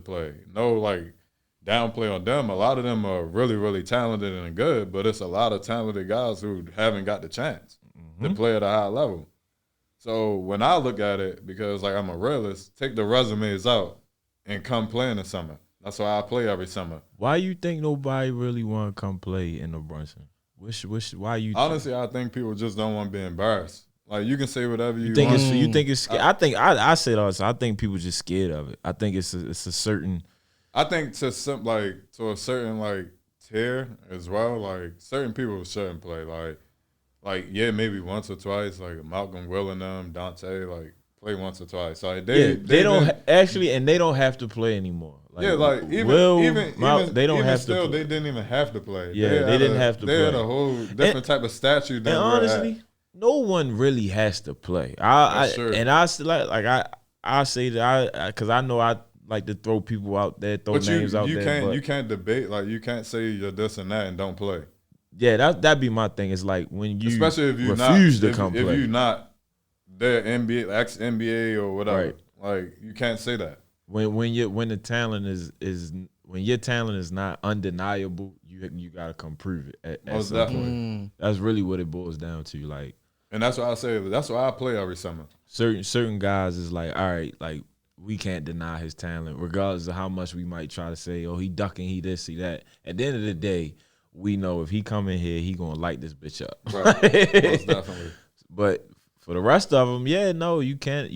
play. No, like, downplay on them. A lot of them are really, really talented and good, but it's a lot of talented guys who haven't got the chance to play at a high level. So when I look at it, because like I'm a realist, take the resumes out and come play in the summer. That's why I play every summer. Why you think nobody really want to come play in the Brunson? Why you? Honestly, I think people just don't want to be embarrassed. Like you can say whatever you think want. you think it's? I think I say it all. I think people just scared of it. I think it's a certain. I think to a certain like tier as well. Like certain people shouldn't play. Like yeah, maybe once or twice. Like Malcolm Will and them, Dante, like play once or twice. Like they don't actually, and they don't have to play anymore. Like, yeah, like even they don't have still, to. They didn't even have to play. Yeah, they didn't have to play. They had a whole different type of statute. Than and honestly, no one really has to play. I say that because I know I like to throw people out there, throw names out there. But you can't debate. Like you can't say you're this and that and don't play. Yeah, that'd be my thing. It's like when you especially if you refuse to come play. If you're not their NBA, ex NBA or whatever, right. Like you can't say that. When the talent is when your talent is not undeniable, you gotta come prove it. Most definitely. That's really what it boils down to. Like, and that's why I say that's why I play every summer. Certain guys is like, all right, like we can't deny his talent, regardless of how much we might try to say, oh, he ducking, he this, he that. At the end of the day, we know if he come in here, he gonna light this bitch up. Right. Most definitely. But for the rest of them, yeah, no, you can't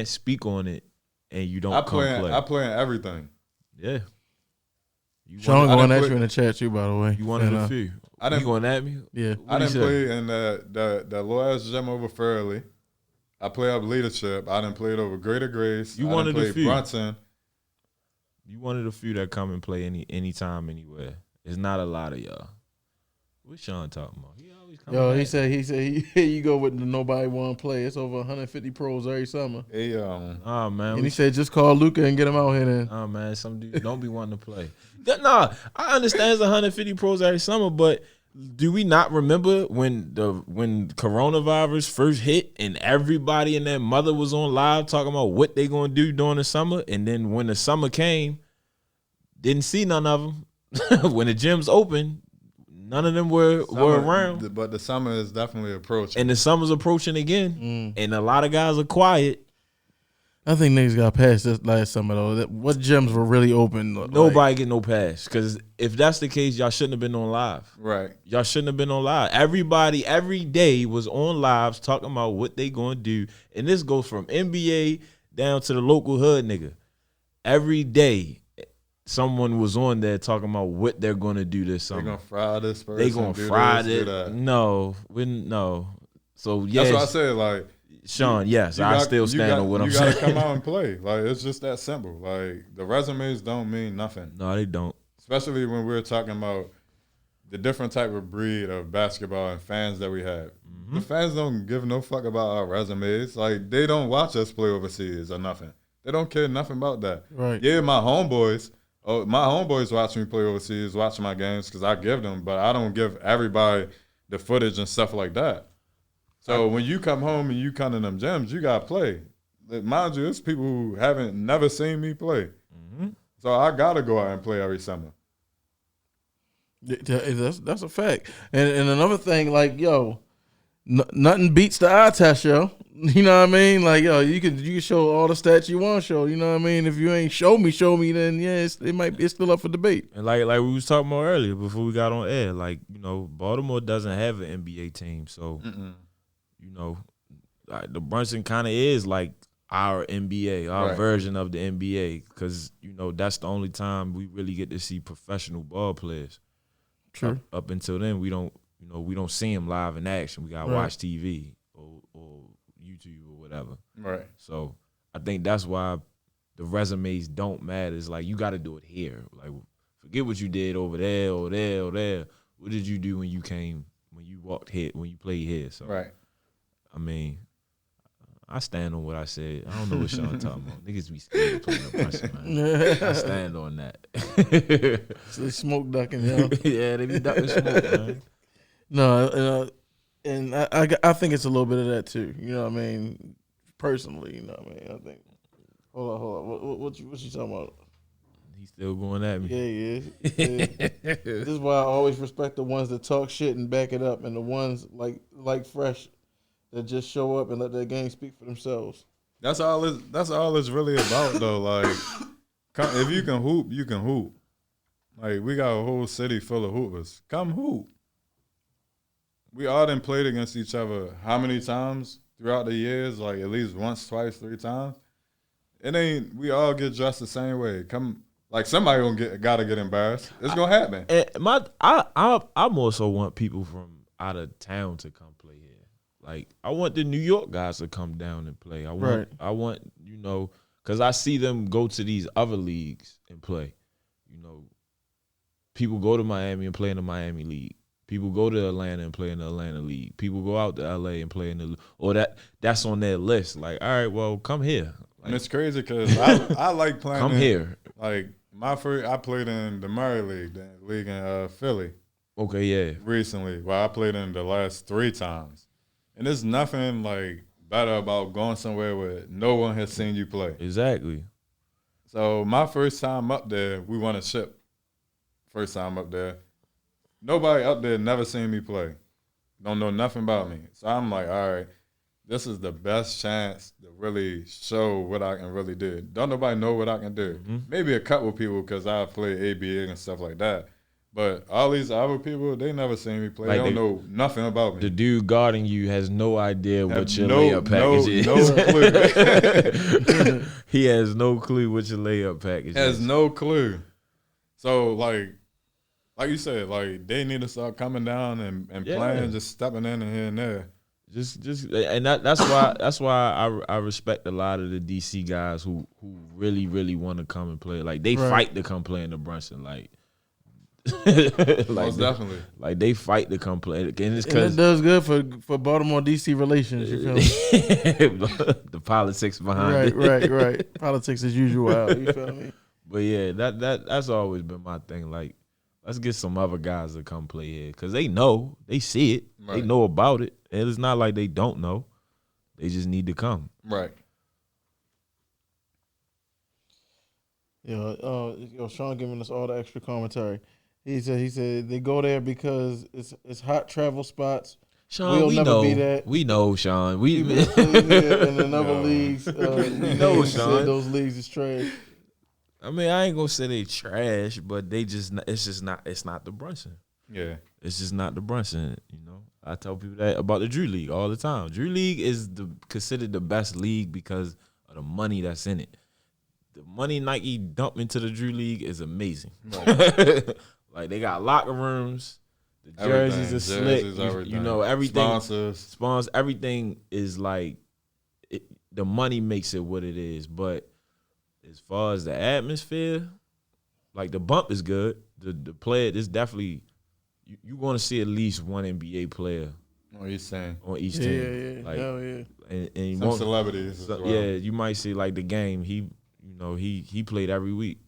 speak on it. And you don't play. I play in everything. Yeah. Sean going at you in the chat too, by the way. You wanted a few. You going at me? Yeah. I didn't play in the little ass gym over Fairley. I play up leadership. I didn't play it over Greater Grace. You wanted a few. Brunson. You wanted a few that come and play anytime, anywhere. It's not a lot of y'all. What's Sean talking about? He said you go with the nobody want to play. It's over 150 pros every summer. Hey, oh man. And he said just call Luka and get him out here then. Oh man, some dudes don't be wanting to play. Nah, I understand it's 150 pros every summer, but do we not remember when coronavirus first hit and everybody and their mother was on live talking about what they gonna do during the summer, and then when the summer came, didn't see none of them. When the gyms opened, none of them were around. But the summer is definitely approaching. And the summer's approaching again. And a lot of guys are quiet. I think niggas got past this last summer, though. What gyms were really open? Nobody get no pass. Because if that's the case, y'all shouldn't have been on live. Right. Y'all shouldn't have been on live. Everybody, every day was on lives talking about what they going to do. And this goes from NBA down to the local hood nigga. Every day, someone was on there talking about what they're going to do this summer. They're going to fry this person. They going to fry this. No. So, yeah. That's what I said, like. Sean, yes, I still stand on what I'm saying. You got to come out and play. Like, it's just that simple. Like, the resumes don't mean nothing. No, they don't. Especially when we're talking about the different type of breed of basketball and fans that we have. Mm-hmm. The fans don't give no fuck about our resumes. Like, they don't watch us play overseas or nothing. They don't care nothing about that. Right. Yeah, my homeboys watch me play overseas, watch my games because I give them, but I don't give everybody the footage and stuff like that. So when you come home and you come in them gyms, you got to play. Mind you, it's people who haven't never seen me play. Mm-hmm. So I got to go out and play every summer. That's a fact. And another thing, like, nothing beats the eye test, yo. You know what I mean? Like, you can show all the stats you want to show. You know what I mean? If you ain't show me, then yeah, it's still up for debate. And like we was talking about earlier before we got on air, like, Baltimore doesn't have an NBA team, so the Brunson kind of is like our NBA, our version of the NBA, because that's the only time we really get to see professional ball players. True. Up until then, we don't see them live in action. We gotta watch TV or YouTube or whatever. Right. So I think that's why the resumes don't matter. It's like you got to do it here. Like, forget what you did over there or there or there. What did you do when you walked here, when you played here? So right. I mean, I stand on what I said. I don't know what Sean talking about. Niggas be scared of playing a Brunson, man. I stand on that. They smoke ducking, yo. Yeah, they be ducking smoke, man. No, and I think it's a little bit of that too. You know what I mean? Personally, you know what I mean? I think Hold on. What you talking about? He's still going at me. Yeah. This is why I always respect the ones that talk shit and back it up, and the ones like Fresh that just show up and let their game speak for themselves. That's all it's really about though. Like, if you can hoop, you can hoop. Like, we got a whole city full of hoopers. Come hoop. We all done played against each other how many times throughout the years? Like, at least once, twice, 3 times. It ain't. We all get dressed the same way. Come. Like, somebody gotta get embarrassed. It's gonna happen. I more so want people from out of town to come play here. Like, I want the New York guys to come down and play. I want because I see them go to these other leagues and play. People go to Miami and play in the Miami League. People go to Atlanta and play in the Atlanta League. People go out to LA and play in that's on their list. Like, all right, well, come here. Like, and it's crazy because I like playing. Come here. Like, I played in the Murray League, the league in Philly. Okay, yeah. Recently, well, I played in the last 3 times, and there's nothing like better about going somewhere where no one has seen you play. Exactly. So my first time up there, we won a ship. First time up there, nobody up there never seen me play, don't know nothing about me. So I'm like, all right, this is the best chance to really show what I can really do. Don't nobody know what I can do. Mm-hmm. Maybe a couple people because I play ABA and stuff like that. But all these other people, they never seen me play. Like they don't know nothing about me. The dude guarding you has no idea what your layup package is. No clue. He has no clue what your layup package is. Has no clue. So, like you said, like, they need to start coming down and playing, just stepping in here and there. And that's why I respect a lot of the DC guys who really, really want to come and play. Like, they fight to come play in the Brunson. Like, most definitely. Like, they fight to come play. And it's and it does good for Baltimore DC relations, you feel me? The politics behind it. Right. Politics as usual, you feel me? But yeah, that's always been my thing. Like, let's get some other guys to come play here because they know, they see it, they know about it, and it's not like they don't know. They just need to come. Right. Sean giving us all the extra commentary. He said they go there because it's hot travel spots. Sean, we'll we never know. Be that. We know, Sean. We in another leagues. We know, Sean. Those leagues is trash. I mean, I ain't gonna say they trash, but it's not the Brunson. Yeah. It's just not the Brunson, I tell people that about the Drew League all the time. Drew League is considered the best league because of the money that's in it. The money Nike dump into the Drew League is amazing. Right. Like, they got locker rooms, the jerseys are slick, everything. Everything. Sponsors, everything is like, the money makes it what it is, but as far as the atmosphere, like, the bump is good. The player is definitely you want to see at least one NBA player on each team. Yeah. Like, hell yeah. And some celebrities. As well. Yeah, you might see like the game. He played every week,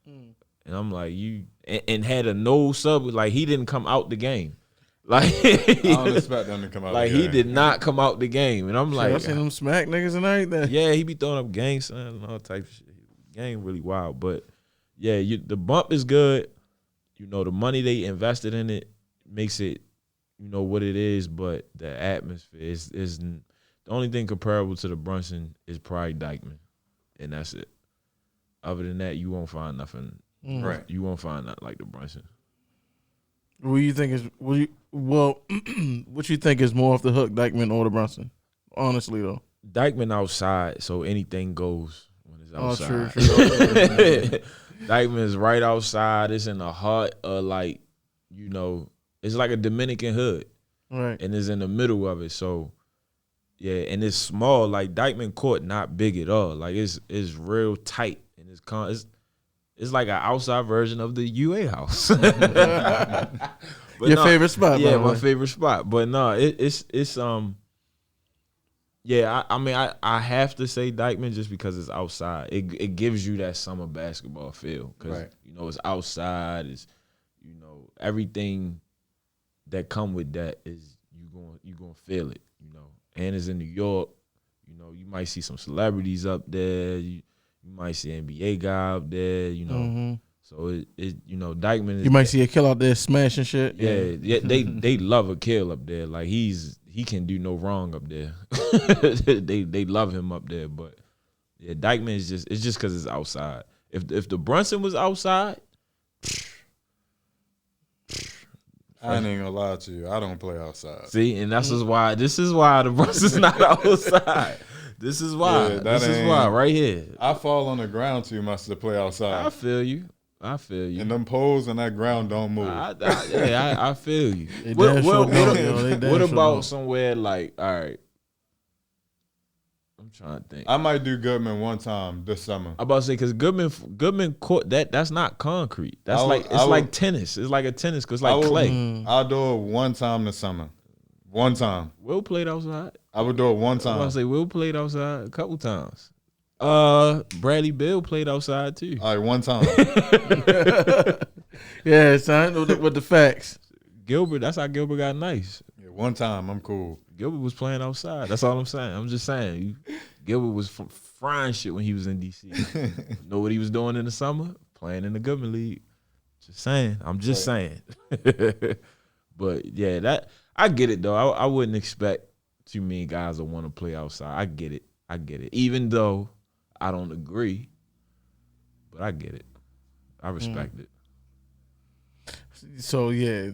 and I'm like and had a no sub. Like, he didn't come out the game. Like, I don't expect them to come out. Like, he did not come out the game, and I'm like, I seen him smack niggas and everything. Yeah, he be throwing up gang signs and all type of shit. Game really wild, but yeah, the bump is good. The money they invested in it makes it, what it is. But the atmosphere is the only thing comparable to the Brunson is probably Dykeman, and that's it. Other than that, you won't find nothing. Right, you won't find nothing like the Brunson. What you think is what you think is more off the hook, Dykeman or the Brunson? Honestly, though, Dykeman outside, so anything goes. Outside. Oh, true. Dykeman is right outside. It's in the heart of, like, it's like a Dominican hood. Right. And it's in the middle of it. So, yeah, and it's small. Like, Dykeman Court not big at all. Like, it's real tight. And it's like an outside version of the UA house. Your favorite spot, yeah, my favorite spot. But no, it's yeah, I mean, I have to say Dykeman just because it's outside. It gives you that summer basketball feel because it's outside. It's everything that come with that is you gonna feel it. And it's in New York. You might see some celebrities up there. You might see an NBA guy up there, you know. So it you know, Dykeman is, you might see a kill out there smashing shit. Yeah, they love a kill up there. Like he can do no wrong up there. they love him up there, but yeah, Dykeman is just because it's outside. If the Brunson was outside, I ain't gonna lie to you. I don't play outside. see, and this is why the Brunson's not outside. This is why. Yeah, this is why right here. I fall on the ground too much to play outside. I feel you. And them poles and that ground don't move. I feel you. What What about somewhere like, all right, I'm trying to think. I might do Goodman one time this summer. I'm about to say, because Goodman court, that's not concrete. That's like tennis. It's like a tennis because it's like clay. I'll do it one time this summer. One time. Will played outside. I would do it one time. I'm about to say Will played outside a couple times. Bradley Bill played outside too. All right, one time. Yeah, son, with the facts. Gilbert, that's how Gilbert got nice. Yeah, one time, I'm cool. Gilbert was playing outside. That's all I'm saying. I'm just saying. Gilbert was frying shit when he was in D.C. Know what he was doing in the summer? Playing in the Goodman League. Just saying. I'm just saying. But yeah, that I get it though. I wouldn't expect too many guys to want to play outside. I get it. Even though I don't agree, but I get it. I respect it. So yeah,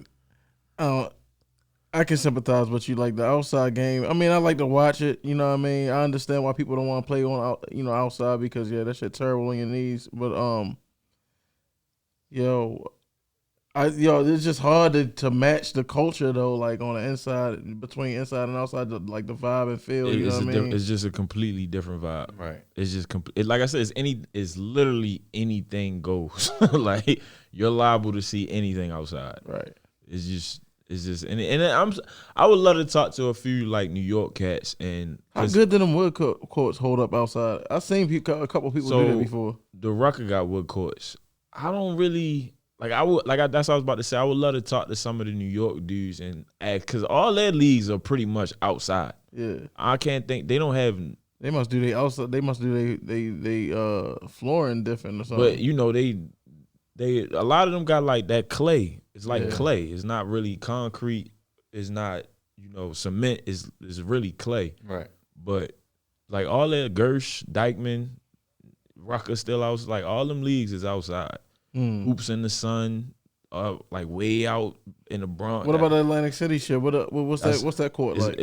I can sympathize with you. Like the outside game, I mean, I like to watch it. You know what I mean? I understand why people don't want to play on outside because that shit terrible on your knees. But it's just hard to match the culture though. Like on the inside, between inside and outside, like the vibe and feel. You know what I mean? It's just a completely different vibe. Right. It's just like I said, it's literally anything goes. Like you're liable to see anything outside. Right. It's just I would love to talk to a few like New York cats and how good did them wood courts hold up outside? I've seen a couple people do that before. The Rucker got wood courts. I don't really that's what I was about to say. I would love to talk to some of the New York dudes and ask because all their leagues are pretty much outside. Yeah, I can't think they don't have. They must do they outside. They must do they flooring different or something. But you know they a lot of them got like that clay. It's like clay. It's not really concrete. It's not cement. Is really clay. Right. But like all that Gersh, Dykeman, Rucker still out. Like all them leagues is outside. Hoops in the sun, like way out in the Bronx. What about the Atlantic City shit? What's that court like?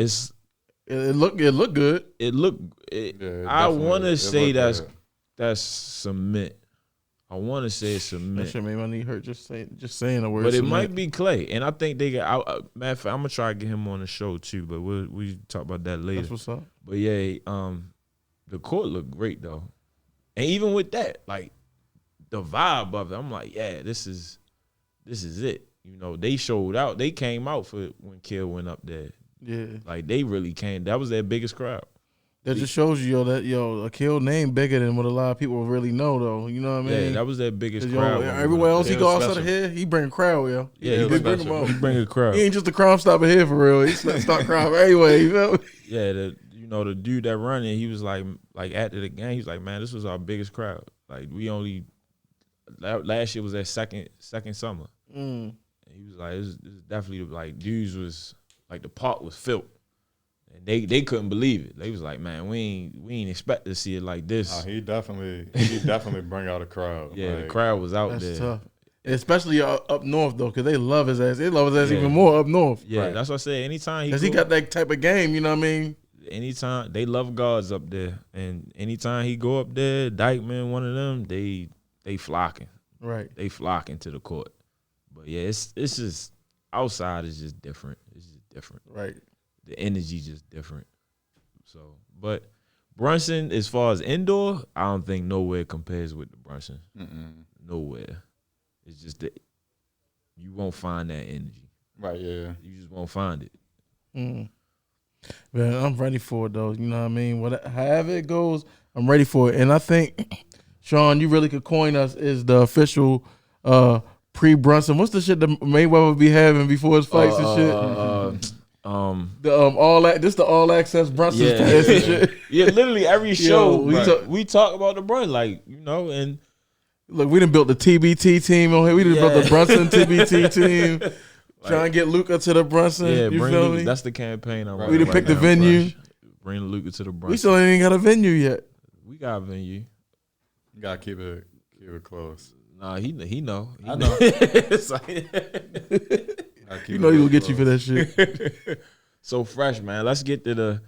It look good. I want to say that's cement. I want to say it's cement. That shit made my knee hurt just saying the word. But cement. it might be clay, and I think they got. Matter of fact, I'm gonna try to get him on the show too, but we talk about that later. That's what's up. But yeah, the court looked great though, and even with that, like the vibe of it, I'm like, yeah, this is it. They showed out. They came out for when Kill went up there. Yeah, like they really came. That was their biggest crowd. That just shows you, that a Kill name bigger than what a lot of people really know, though. You know what I mean? Yeah, that was their biggest crowd. Everywhere else he go outside of here, he bring a crowd, yo. Yeah, he bring a crowd. He ain't just a crime stopper here for real. He start crime anyway. You know? Yeah, the dude that running, he was like after the game, he was like, man, this was our biggest crowd. Like we only last year was their second summer. And he was like, this is definitely like dudes was like the park was filled. And they couldn't believe it. They was like, man, we ain't expect to see it like this. He definitely bring out a crowd. Yeah, like, the crowd was out there. That's tough. Especially up north though, because they love his ass. They love his ass even more up north. Yeah, right. That's what I said. Anytime he got that type of game, you know what I mean? Anytime they love guards up there, and anytime he go up there, Dykeman, one of them, they flocking. Right. They flocking to the court. But yeah, it's just outside is just different. It's just different. Right. The energy just different. So, but Brunson, as far as indoor, I don't think nowhere compares with the Brunson. Nowhere. It's just that you won't find that energy. Right. Yeah. You just won't find it. Man, I'm ready for it though. You know what I mean? However it goes, I'm ready for it. And I think, Sean, you really could coin us as the official pre-Brunson. What's the shit that Mayweather be having before his fights and shit? the all access Brunson's Yeah. pass and shit. Yeah, literally every show Yo, we talk about the Brun, like, and Look, we done built the TBT team on here. We done built the Brunson TBT team. Like, trying to get Luka to the Brunson. yeah, You bring feel Luka. me? That's the campaign. We done picked the venue. Bring Luka to the Brunson. We still ain't even got a venue yet. We got a venue. You gotta keep it close. Nah, he know. I know. It's like- You know he'll get you for that shit. So Fresh, man. Let's get to the,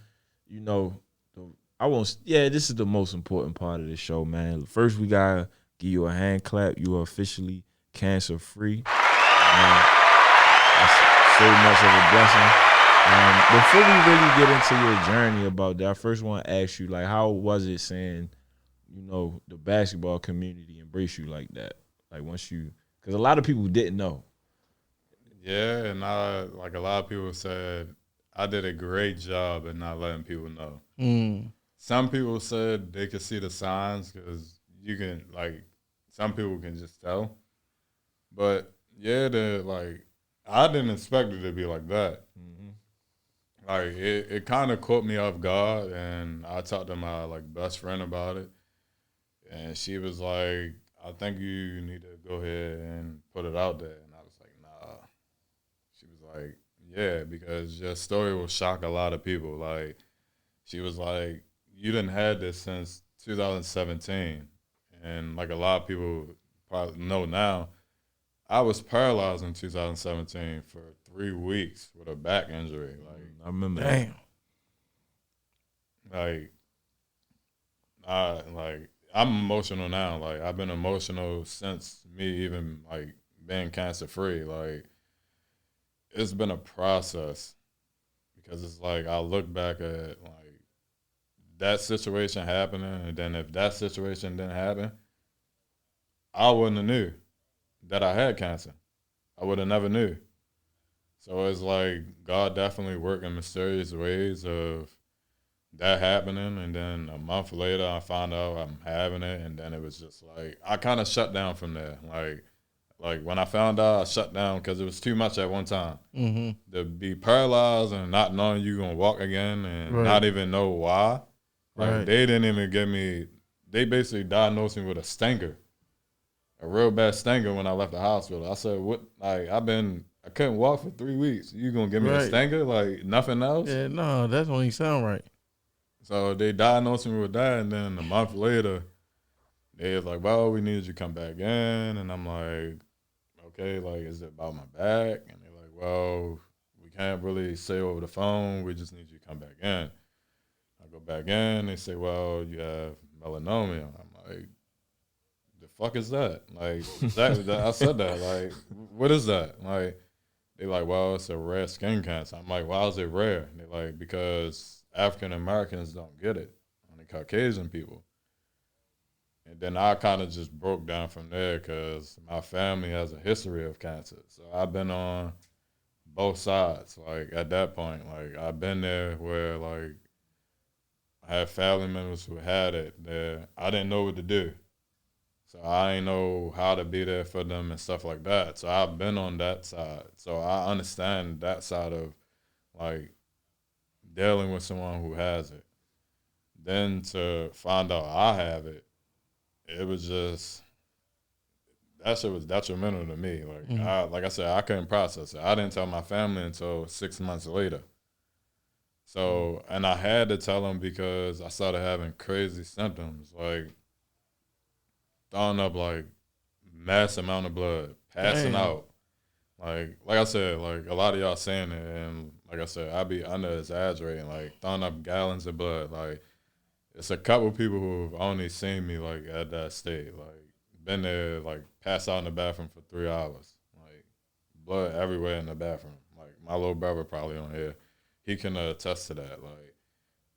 this is the most important part of the show, man. First, we gotta give you a hand clap. You are officially cancer free. That's so much of a blessing. Before we really get into your journey about that, I first want to ask you, like, how was it seeing, the basketball community embrace you like that? Like, because a lot of people didn't know. Yeah, and like a lot of people said, I did a great job at not letting people know. Some people said they could see the signs because you can, like, some people can just tell. But yeah, I didn't expect it to be like that. Like, it kind of caught me off guard, and I talked to my best friend about it, and she was like, I think you need to go ahead and put it out there. And I was like, nah. She was like, yeah, because your story will shock a lot of people. Like, she was like, you didn't have this since 2017. And like a lot of people probably know now, I was paralyzed in 2017 for 3 weeks with a back injury. Like, I remember Damn. I'm emotional now. Like, I've been emotional since me even being cancer free. Like, it's been a process because it's like I look back at that situation happening, and then if that situation didn't happen, I wouldn't have knew that I had cancer. I would have never knew. So it's like God definitely worked in mysterious ways of that happening, and then a month later I found out I'm having it, and then it was just like I kind of shut down from there. Like when I found out, I shut down because it was too much at one time. To be paralyzed and not knowing you're gonna walk again and not even know why. Like they didn't even give me. They basically diagnosed me with a stinger, a real bad stinger when I left the hospital. I said, "What? I couldn't walk for 3 weeks. You gonna give me a stinger? Like nothing else?" Yeah, no, that don't even sound right. So they diagnosed me with that, and then a month later, they was like, "Well, we need you to come back in," and I'm like, "Okay, like, is it about my back?" And they're like, "Well, we can't really say over the phone. We just need you to come back in." I go back in. They say, "Well, you have melanoma." I'm like, "The fuck is that?" Like, I said that. Like, what is that? Like, they like, "Well, it's a rare skin cancer." I'm like, "Why is it rare?" And they're like, "Because African Americans don't get it, only Caucasian people." And then I kind of just broke down from there because my family has a history of cancer. So I've been on both sides. Like, at that point, like, I've been there where, like, I had family members who had it there. I didn't know what to do. So I didn't know how to be there for them and stuff like that. So I've been on that side. So I understand that side of, like, dealing with someone who has it. Then to find out I have it, it was just, that shit was detrimental to me. Like I said, I couldn't process it. I didn't tell my family until 6 months later. So, and I had to tell them because I started having crazy symptoms, like throwing up like mass amount of blood, passing out. Like I said, like a lot of y'all saying it, and like I said, I be under exaggerating, like throwing up gallons of blood. Like, it's a couple people who've only seen me like at that state, like been there, like passed out in the bathroom for 3 hours, like blood everywhere in the bathroom. Like my little brother probably on here, he can attest to that. Like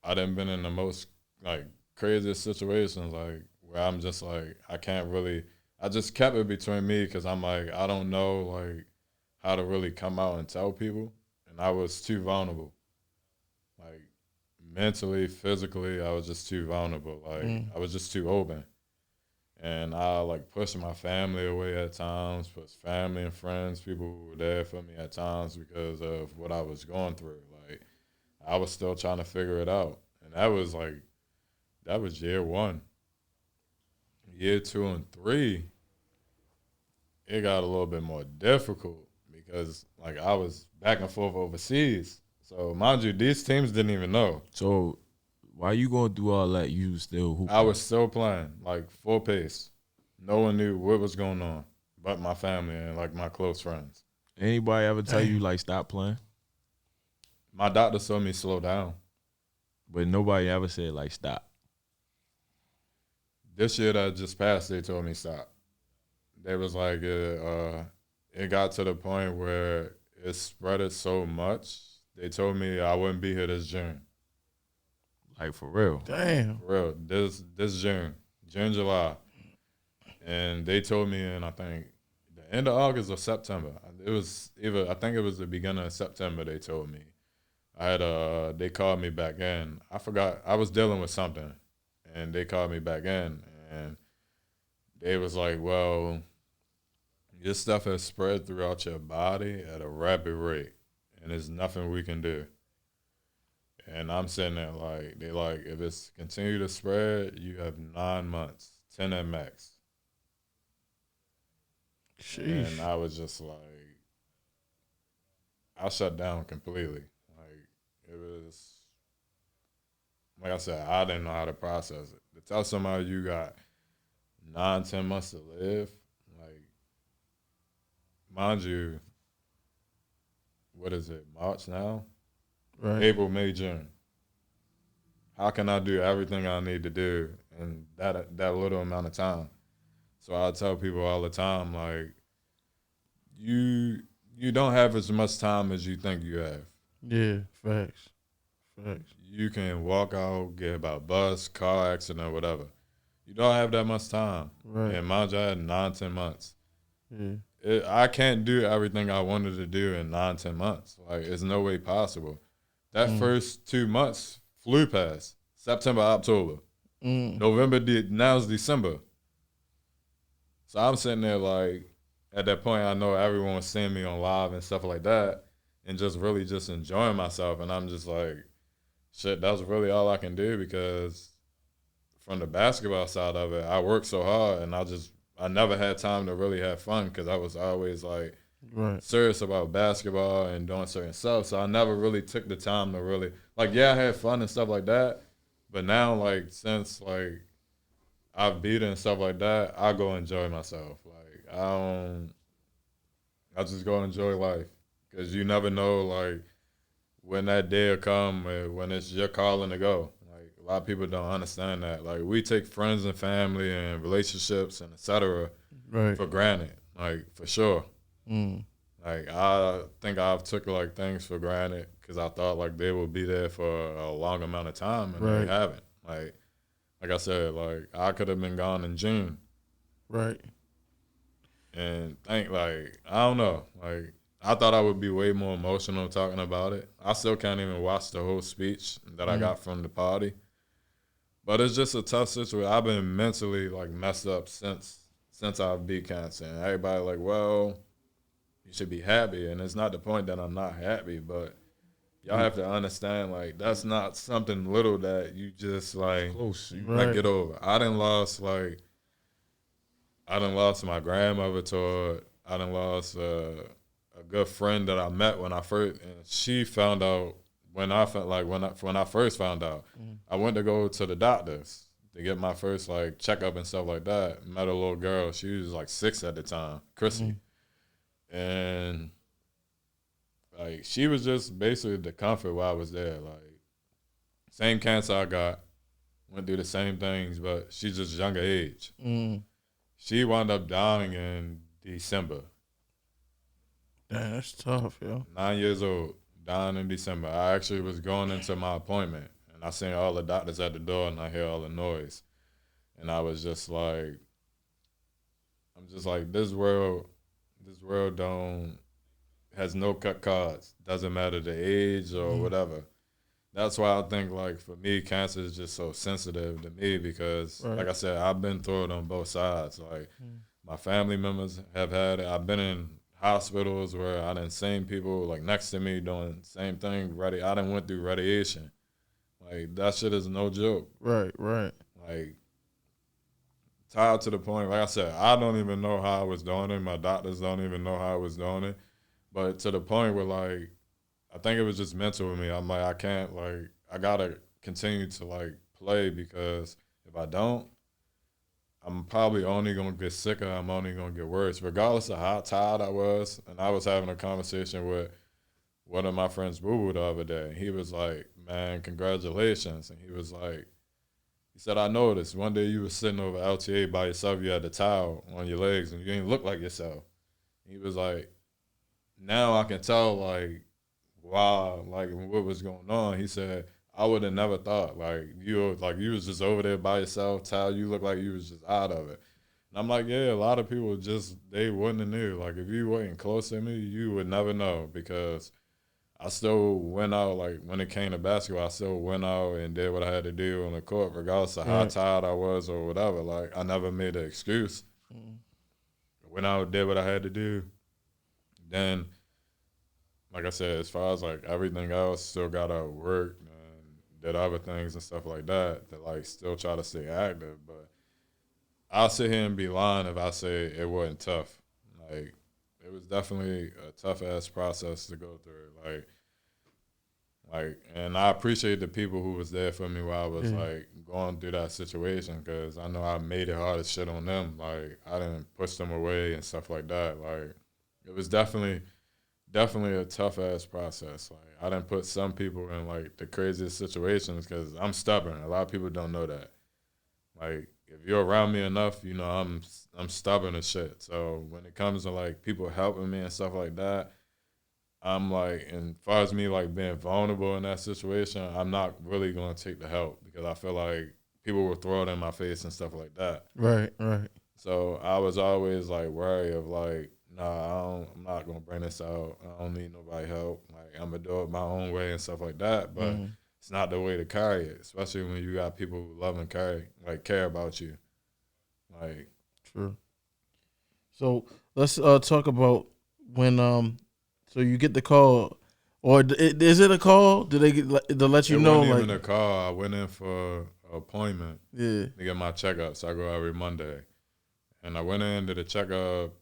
I done been in the most like craziest situations, like where I'm just like I can't really. I just kept it between me because I'm like I don't know like how to really come out and tell people, and I was too vulnerable. Like mentally, physically, I was just too vulnerable. Like I was just too open, and I like pushed my family away at times, pushed family and friends, people who were there for me at times because of what I was going through. Like I was still trying to figure it out. And that was year 1. Year 2 and 3, it got a little bit more difficult because like I was back and forth overseas. So mind you, these teams didn't even know. So why you going through all that? You still hooping? I was still playing like full pace. No one knew what was going on but my family and like my close friends. Anybody ever tell you like stop playing? My doctor told me slow down. But nobody ever said like stop. This year that just passed, they told me stop. They was like, it got to the point where it spread it so much. They told me I wouldn't be here this June. Like for real. Damn. For real, this June, July. And they told me in, I think, the end of August or September. I think it was the beginning of September they told me. They called me back in. I forgot, I was dealing with something. And they called me back in. And they was like, well, this stuff has spread throughout your body at a rapid rate. And there's nothing we can do. And I'm sitting there like, they like, if it's continue to spread, you have 9 months, 10 at max. Sheesh. And I was just like, I shut down completely. Like, it was, like I said, I didn't know how to process it. To tell somebody you got 9, 10 months to live, like, mind you, what is it, March now? Right. April, May, June. How can I do everything I need to do in that little amount of time? So I tell people all the time, like, you don't have as much time as you think you have. Yeah, facts. You can walk out, get about bus, car accident, or whatever. You don't have that much time. Right. And mind you, I had 9, 10 months. Yeah. I can't do everything I wanted to do in 9, 10 months. Like, it's no way possible. That first 2 months flew past. September, October. November, now it's December. So I'm sitting there like, at that point, I know everyone was seeing me on live and stuff like that and just really just enjoying myself. And I'm just like, shit, that's really all I can do because from the basketball side of it, I worked so hard and I never had time to really have fun because I was always like serious about basketball and doing certain stuff. So I never really took the time to really, like, yeah, I had fun and stuff like that. But now, like, since, like, I've beat it and stuff like that, I go enjoy myself. Like, I just go enjoy life because you never know, like, when that day will come, when it's your calling to go. Like, a lot of people don't understand that. Like, we take friends and family and relationships and et cetera for granted, like, for sure. Like, I think I've took, like, things for granted because I thought, like, they would be there for a long amount of time, and they haven't. Like I said, like, I could have been gone in June. Right. And I don't know. Like, I thought I would be way more emotional talking about it. I still can't even watch the whole speech that I got from the party. But it's just a tough situation. I've been mentally, like, messed up since I beat cancer. And everybody like, well, you should be happy. And it's not the point that I'm not happy, but y'all have to understand, like, that's not something little that you just, like, like get over. I done lost my grandmother to it. I done lost a good friend that I met when I first, and she found out when I first found out. I went to go to the doctors to get my first, like, checkup and stuff like that. Met a little girl. She was like 6 at the time, Chrissy. And like, she was just basically the comfort while I was there. Like, same cancer I got, went through the same things, but she's just younger age. She wound up dying in December. Damn, that's tough, yo. 9 years old, dying in December. I actually was going into my appointment, and I seen all the doctors at the door, and I hear all the noise. And I was just like, this world has no cut cards. Doesn't matter the age or whatever. That's why I think, like, for me, cancer is just so sensitive to me because, like I said, I've been through it on both sides. Like, my family members have had it. I've been in hospitals where I done seen people like next to me doing the same thing. I done went through radiation. Like that shit is no joke. Right. Like tired to the point, like I said, I don't even know how I was doing it. My doctors don't even know how I was doing it. But to the point where like I think it was just mental with me. I'm like, I can't like I gotta continue to like play because if I don't, I'm probably only gonna get sicker. I'm only gonna get worse, regardless of how tired I was. And I was having a conversation with one of my friends, Boo Boo, the other day. He was like, "Man, congratulations!" And he was like, he said, "I noticed one day you was sitting over LTA by yourself. You had the towel on your legs, and you didn't look like yourself." He was like, "Now I can tell, like, wow, like what was going on." He said, "I would have never thought you was just over there by yourself, towel. You look like you was just out of it." And I'm like, "Yeah, a lot of people just they wouldn't have knew. Like if you weren't close to me, you would never know because." I still went out, like, when it came to basketball, I still went out and did what I had to do on the court, regardless of how tired I was or whatever. Like, I never made an excuse. Went out, did what I had to do. Then, like I said, as far as, like, everything else, still got to work and did other things and stuff like that like, still try to stay active. But I'll sit here and be lying if I say it wasn't tough. Like, it was definitely a tough ass process to go through. And I appreciate the people who was there for me while I was like going through that situation because I know I made it hard as shit on them. Like I didn't push them away and stuff like that. Like it was definitely a tough ass process. Like I didn't put some people in like the craziest situations because I'm stubborn. A lot of people don't know that. Like if you're around me enough, you know I'm stubborn as shit. So when it comes to like people helping me and stuff like that, I'm like, and as far as me like being vulnerable in that situation, I'm not really gonna take the help because I feel like people will throw it in my face and stuff like that. Right. So I was always like wary of like, nah, I'm not gonna bring this out. I don't need nobody help. Like I'm gonna do it my own way and stuff like that. But it's not the way to carry it, especially when you got people who love and care about you. Like true. So let's talk about when so you get the call, or is it a call? Do they to let you know? It wasn't like even a call. I went in for an appointment. Yeah. To get my checkup. So I go every Monday, and I went in, did a checkup,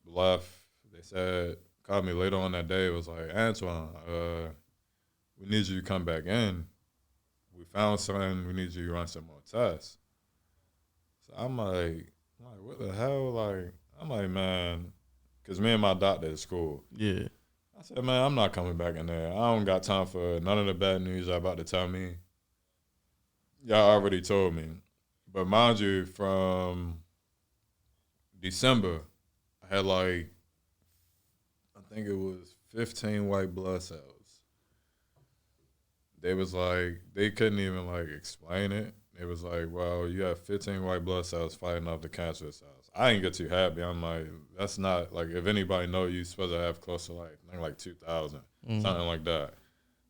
left. They said called me later on that day. It was like, "Antoine, we need you to come back in. We found something. We need you to run some more tests." So I'm like, what the hell? Like, I'm like, man, because me and my doctor at school. Yeah. I said, man, I'm not coming back in there. I don't got time for none of the bad news y'all about to tell me. Y'all already told me. But mind you, from December, I had like, I think it was 15 white blood cells. They was like, they couldn't even like explain it. It was like, well, you have 15 white blood cells fighting off the cancer cells. I didn't get too happy. I'm like, that's not, like, if anybody know you're supposed to have close to, like, I think like 2,000, something like that.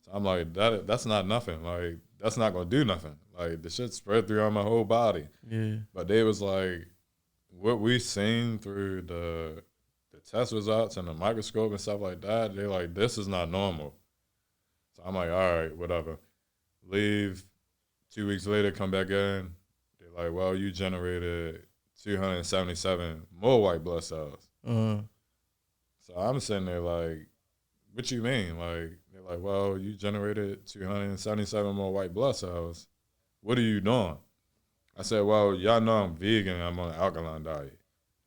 So I'm like, that's not nothing. Like, that's not going to do nothing. Like, the shit spread throughout my whole body. Yeah. But they was like, what we seen through the test results and the microscope and stuff like that, they like, this is not normal. So I'm like, all right, whatever. Leave. 2 weeks later, come back in. They're like, well, you generated 277 more white blood cells. So I'm sitting there like, what you mean? Like, they're like, well, you generated 277 more white blood cells. What are you doing? I said, well, y'all know I'm vegan. I'm on an alkaline diet.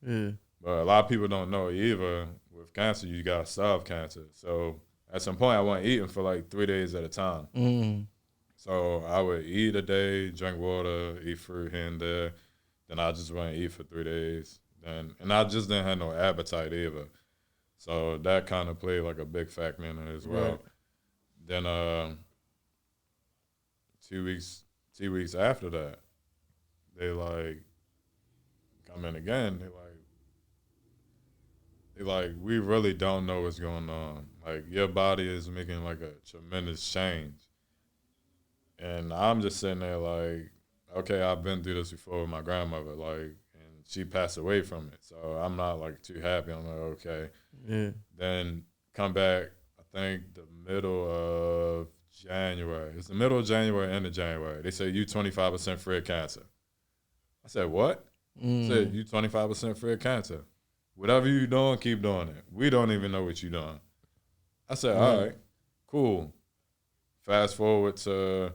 Yeah. But a lot of people don't know either. With cancer, you got to solve cancer. So at some point, I wasn't eating for like 3 days at a time. So I would eat a day, drink water, eat fruit here and there. Then I just wouldn't eat for 3 days. And I just didn't have no appetite either. So that kind of played like a big factor in it as well. Right. Then 2 weeks after that, they like come in again. They like, we really don't know what's going on. Like your body is making like a tremendous change. And I'm just sitting there like, okay, I've been through this before with my grandmother. Like, and she passed away from it. So I'm not like too happy. I'm like, okay. Yeah. Then come back, I think the middle of January. It's the middle of January, end of January. They say you 25% free of cancer. I said, what? I said, you 25% free of cancer. Whatever you doing, keep doing it. We don't even know what you're doing. I said, all right, cool. Fast forward to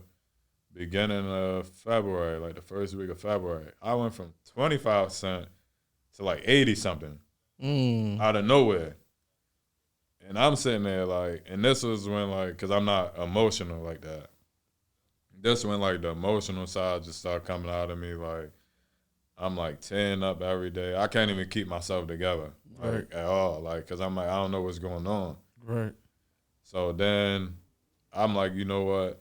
beginning of February, like the first week of February. I went from 25% to like 80 something out of nowhere. And I'm sitting there like, and this was when like, because I'm not emotional like that. This when like the emotional side just started coming out of me. Like, I'm like tearing up every day. I can't even keep myself together like at all. Like, because I'm like, I don't know what's going on. Right. So then I'm like, you know what?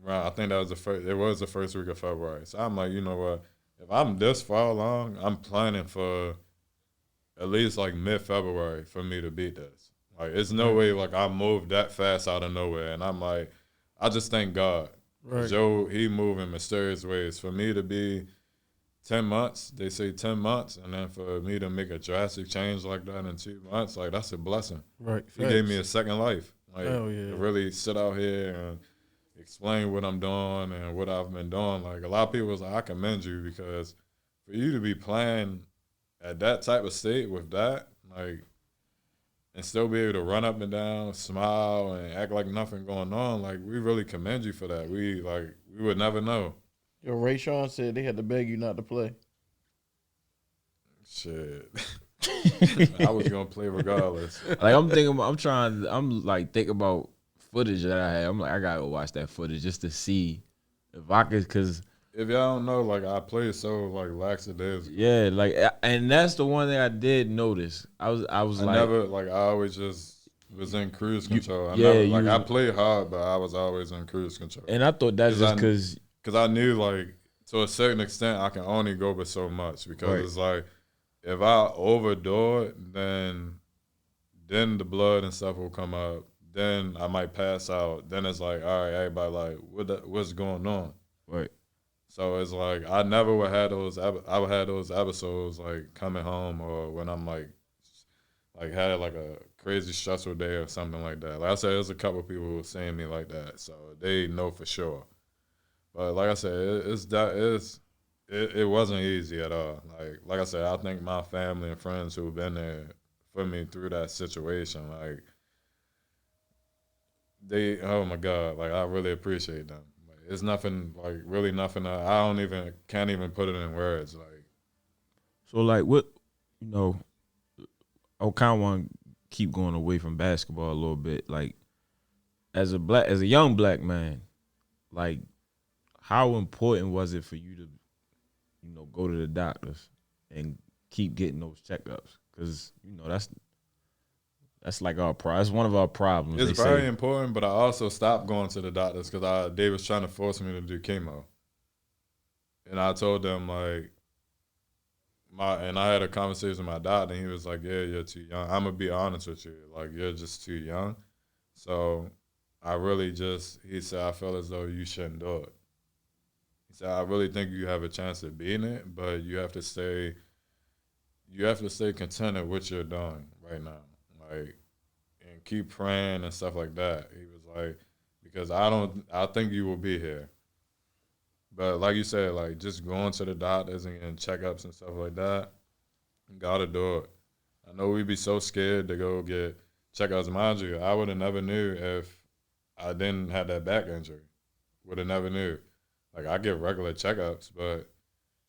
Right, I think that was it was the first week of February. So I'm like, you know what? If I'm this far along, I'm planning for at least like mid-February for me to beat this. Like, it's no way like I moved that fast out of nowhere. And I'm like, I just thank God. Right. Joe, he moved in mysterious ways. For me to be 10 months, they say 10 months, and then for me to make a drastic change like that in 2 months, like that's a blessing. Right. He gave me a second life. Like, Hell yeah. to really sit out here and explain what I'm doing and what I've been doing. Like, a lot of people was like, I commend you, because for you to be playing at that type of state with that, like, and still be able to run up and down, smile, and act like nothing going on, like, we really commend you for that. We would never know. Yo, Ray Sean said they had to beg you not to play. Shit. I was gonna play regardless. Like, I'm thinking about footage that I had. I'm like, I gotta go watch that footage just to see if I could, cause If y'all don't know, like, I play so like lackadaisical. yeah, like, and that's the one thing I did notice. I always just was in cruise control. I played hard, but I was always in cruise control. And I thought that's just because I knew, like, to a certain extent, I can only go but so much, because it's like, if I overdo it, then the blood and stuff will come up. Then I might pass out. Then it's like, all right, everybody like, what's going on? Right. So it's like, I never would have those. I would have those episodes like coming home, or when I'm like had like a crazy stressful day or something like that. Like I said, there's a couple of people who were saying me like that, so they know for sure. But like I said, it wasn't easy at all. Like I said, I think my family and friends who've been there for me through that situation, like, oh my God, like, I really appreciate them. Like, it's nothing, like, really nothing. I can't even put it in words. Like, so like, what, I kind of want to keep going away from basketball a little bit. Like, as a young black man, like, how important was it for you to, go to the doctors and keep getting those checkups? Because that's like that's one of our problems. It's very important, but I also stopped going to the doctors because they was trying to force me to do chemo, and I told them like, and I had a conversation with my doctor, and he was like, "Yeah, you're too young. I'm gonna be honest with you, like, you're just too young." So I really he said, I feel as though you shouldn't do it. He said, I really think you have a chance of beating it, but you have to stay content at what you're doing right now. Like, and keep praying and stuff like that. He was like, because I think you will be here. But like you said, like, just going to the doctors and getting checkups and stuff like that, you gotta do it. I know we'd be so scared to go get checkups. Mind you, I would have never knew if I didn't have that back injury. Would have never knew. Like, I get regular checkups, but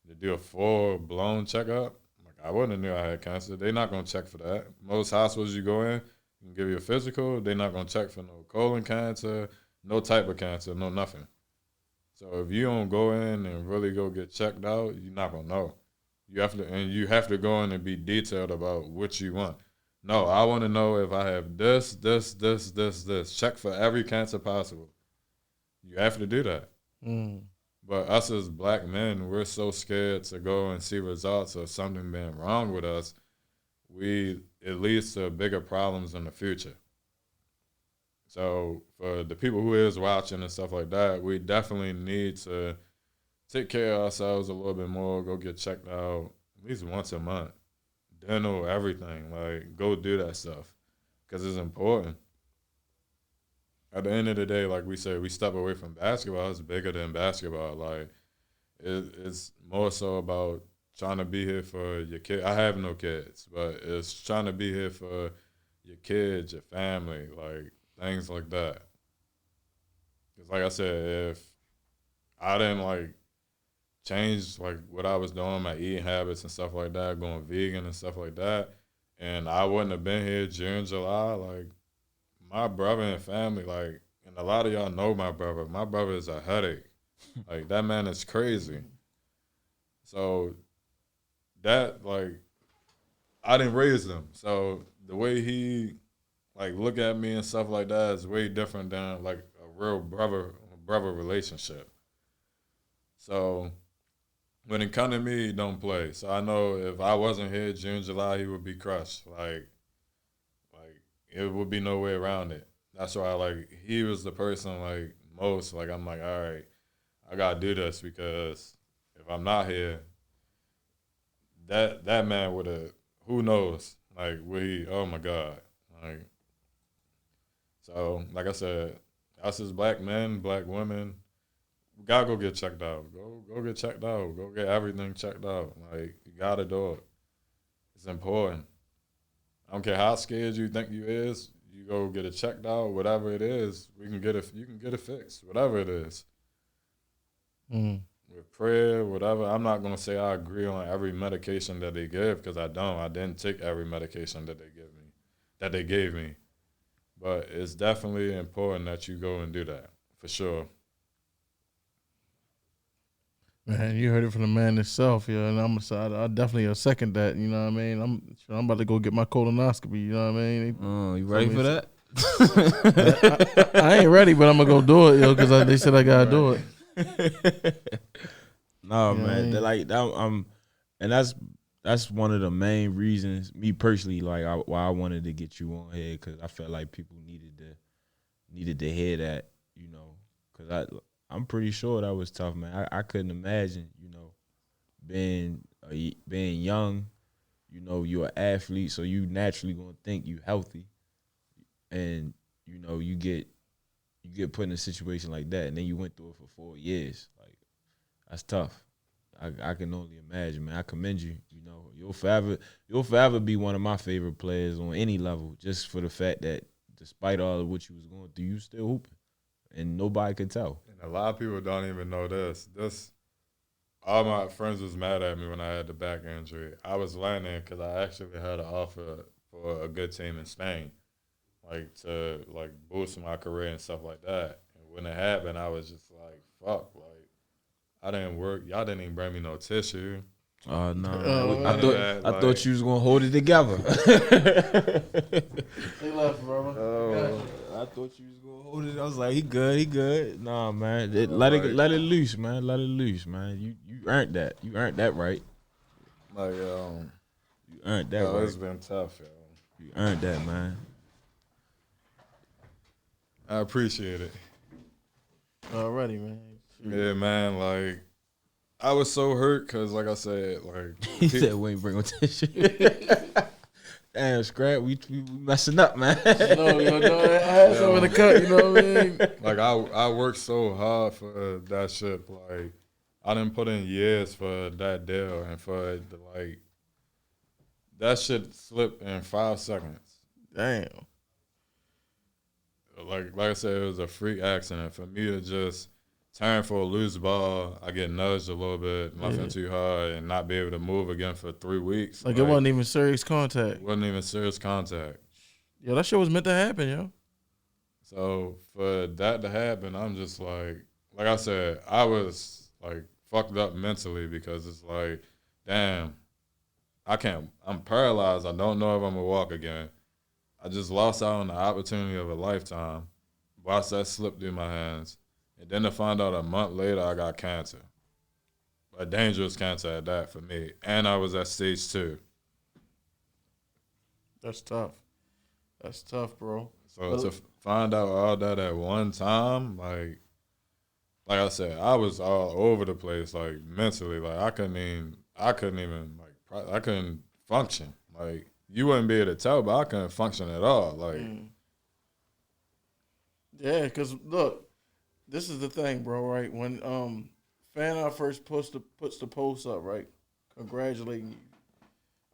to do a full-blown checkup, like, I wouldn't have knew I had cancer. They're not going to check for that. Most hospitals you go in and give you a physical, they're not going to check for no colon cancer, no type of cancer, no nothing. So if you don't go in and really go get checked out, you're not going to know. You have to go in and be detailed about what you want. No, I want to know if I have this. Check for every cancer possible. You have to do that. But us as black men, we're so scared to go and see results of something being wrong with us. It leads to bigger problems in the future. So for the people who is watching and stuff like that, we definitely need to take care of ourselves a little bit more. Go get checked out at least once a month. Dental, everything. Like, go do that stuff because it's important. At the end of the day, like we said, we step away from basketball. It's bigger than basketball. Like, it's more so about trying to be here for your kid. I have no kids, but it's trying to be here for your kids, your family, like things like that. Because, like I said, if I didn't like change like what I was doing, my eating habits and stuff like that, going vegan and stuff like that, and I wouldn't have been here June, July, like my brother and family, like, and a lot of y'all know my brother. My brother is a headache. Like, that man is crazy. So that, like, I didn't raise him. So the way he, like, look at me and stuff like that is way different than, like, a real brother relationship. So when it come to me, he don't play. So I know if I wasn't here June, July, he would be crushed. Like it would be no way around it. That's why, like, he was the person, like, most, like, I'm like, all right, I gotta do this because if I'm not here, that man would have, who knows, like, oh my God, like, so, like I said, us as black men, black women, we gotta go get checked out. Go get checked out. Go get everything checked out. Like, you gotta do it. It's important. I don't care how scared you think you is. You go get it checked out. Whatever it is, we can get it. You can get it fixed. Whatever it is. With prayer, whatever. I'm not gonna say I agree on every medication that they give because I don't. I didn't take every medication that they gave me. But it's definitely important that you go and do that for sure. Man, you heard it from the man himself, yeah, and I definitely second that. You know what I mean? I'm about to go get my colonoscopy. You know what I mean? You ready for that? I ain't ready, but I'm gonna go do it, yo, because they said I gotta do it. No, man, like that. And that's one of the main reasons, me personally, like why I wanted to get you on here, because I felt like people needed to hear that, you know, because I'm pretty sure that was tough, man. I couldn't imagine, you know, being young, you know, you're an athlete, so you naturally gonna think you healthy, and you know you get put in a situation like that, and then you went through it for 4 years. Like, that's tough. I can only imagine, man. I commend you. You know, you'll forever be one of my favorite players on any level, just for the fact that despite all of what you was going through, you still hooping, and nobody could tell. And a lot of people don't even know this. All my friends was mad at me when I had the back injury. I was landing because I actually had an offer for a good team in Spain, like to like boost my career and stuff like that. And when it happened, I was just like, fuck, like I didn't work. Y'all didn't even bring me no tissue. Oh no! I thought you was gonna hold it together. They left, bro. I thought you was gonna hold it. I was like, he good. Nah, man, let it loose, man. Let it loose, man. You earned that. You earned that right. Like you earned that right. It's been tough, yo. You earned that, man. I appreciate it. Already, man. Yeah, man. Like, I was so hurt because, like I said, like he said we ain't bring no tissue. Damn, Scrap, we messing up, man. No, I had some in the cut. You know what I mean? Like, I worked so hard for that shit. Like, I didn't put in years for that deal, and for like that shit slipped in 5 seconds. Damn. Like I said, it was a freak accident for me to just turn for a loose ball. I get nudged a little bit, nothing too hard, and not be able to move again for 3 weeks. Like, it wasn't even serious contact. Wasn't even serious contact. Yo, that shit was meant to happen, yo. So for that to happen, I'm just like I said, I was like fucked up mentally because it's like, damn, I'm paralyzed. I don't know if I'm gonna walk again. I just lost out on the opportunity of a lifetime. Watched that slip through my hands. And then to find out a month later, I got cancer. A dangerous cancer at that for me. And I was at stage 2. That's tough. That's tough, bro. So to find out all that at one time, like, like I said, I was all over the place, like mentally. Like I couldn't even I couldn't function. Like you wouldn't be able to tell, but I couldn't function at all. Like, yeah, because look, this is the thing, bro. Right when Fan Art first puts the post up, right, congratulating you.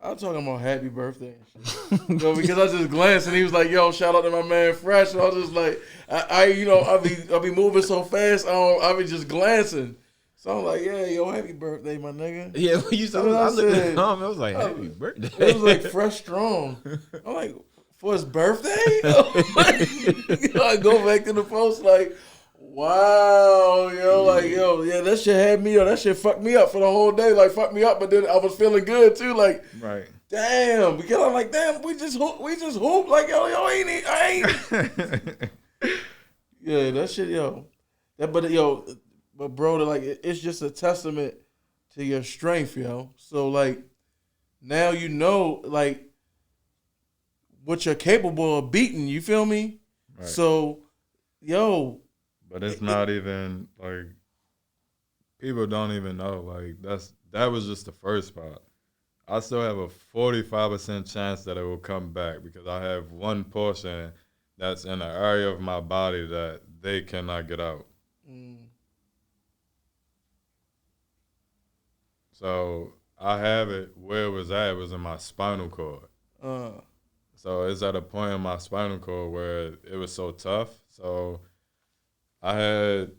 I'm talking about happy birthday and shit. Yo, because I just glanced and he was like, "Yo, shout out to my man Fresh." And I was just like, I'll be moving so fast, I'll be just glancing. So I'm like, "Yeah, yo, happy birthday, my nigga." Yeah, when you said, I looked at him, I was like, happy birthday. It was like Fresh Strong. I'm like, for his birthday? I go back to the post like, wow, yo, like, yo, yeah, that shit had me, that shit fucked me up for the whole day, like, fucked me up, but then I was feeling good, too, like, right. Damn, because I'm like, damn, we just hoop, like, yo, I ain't. Yeah, that shit, yo. But bro, like, it's just a testament to your strength, yo. So, like, now you know, like, what you're capable of beating, you feel me? Right. So, yo. But it's not even, like, people don't even know. Like, that was just the first spot. I still have a 45% chance that it will come back because I have one portion that's in an area of my body that they cannot get out. So I have it where it was at. It was in my spinal cord. So it's at a point in my spinal cord where it was so tough. So I had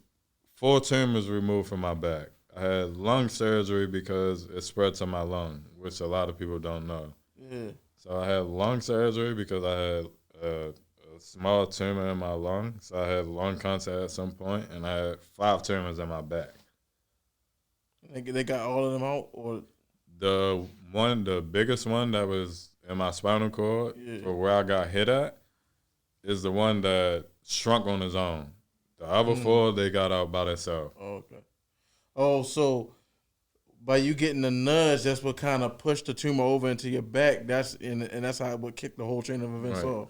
4 tumors removed from my back. I had lung surgery because it spread to my lung, which a lot of people don't know. Yeah. So I had lung surgery because I had a small tumor in my lung. So I had lung cancer at some point, and I had 5 tumors in my back. They got all of them out, or the biggest one that was in my spinal cord, for where I got hit at, is the one that shrunk on its own. The other 4, they got out by themselves. Okay. Oh, so by you getting the nudge, that's what kind of pushed the tumor over into your back. And that's how it would kick the whole chain of events off.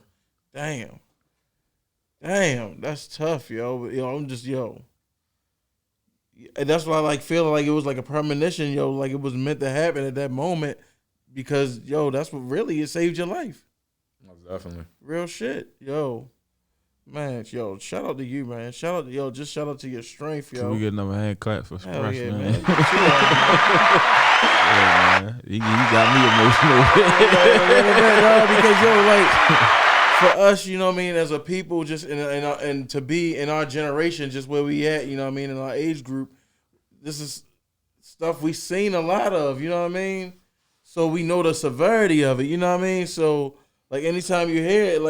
Damn, that's tough, yo. I'm just And that's why I like feeling like it was like a premonition, yo. Like it was meant to happen at that moment, because that's what really it saved your life. Most definitely. Real shit, yo. Man, shout out to you, man. Shout out to your strength, yo. Can we get another hand clap for Fresh, yeah, man? man. Yeah, man. You got me emotional. Because like for us, you know what I mean, as a people, just and to be in our generation, just where we at, you know what I mean, in our age group, this is stuff we seen a lot of, you know what I mean. So we know the severity of it, you know what I mean. So like anytime you hear it,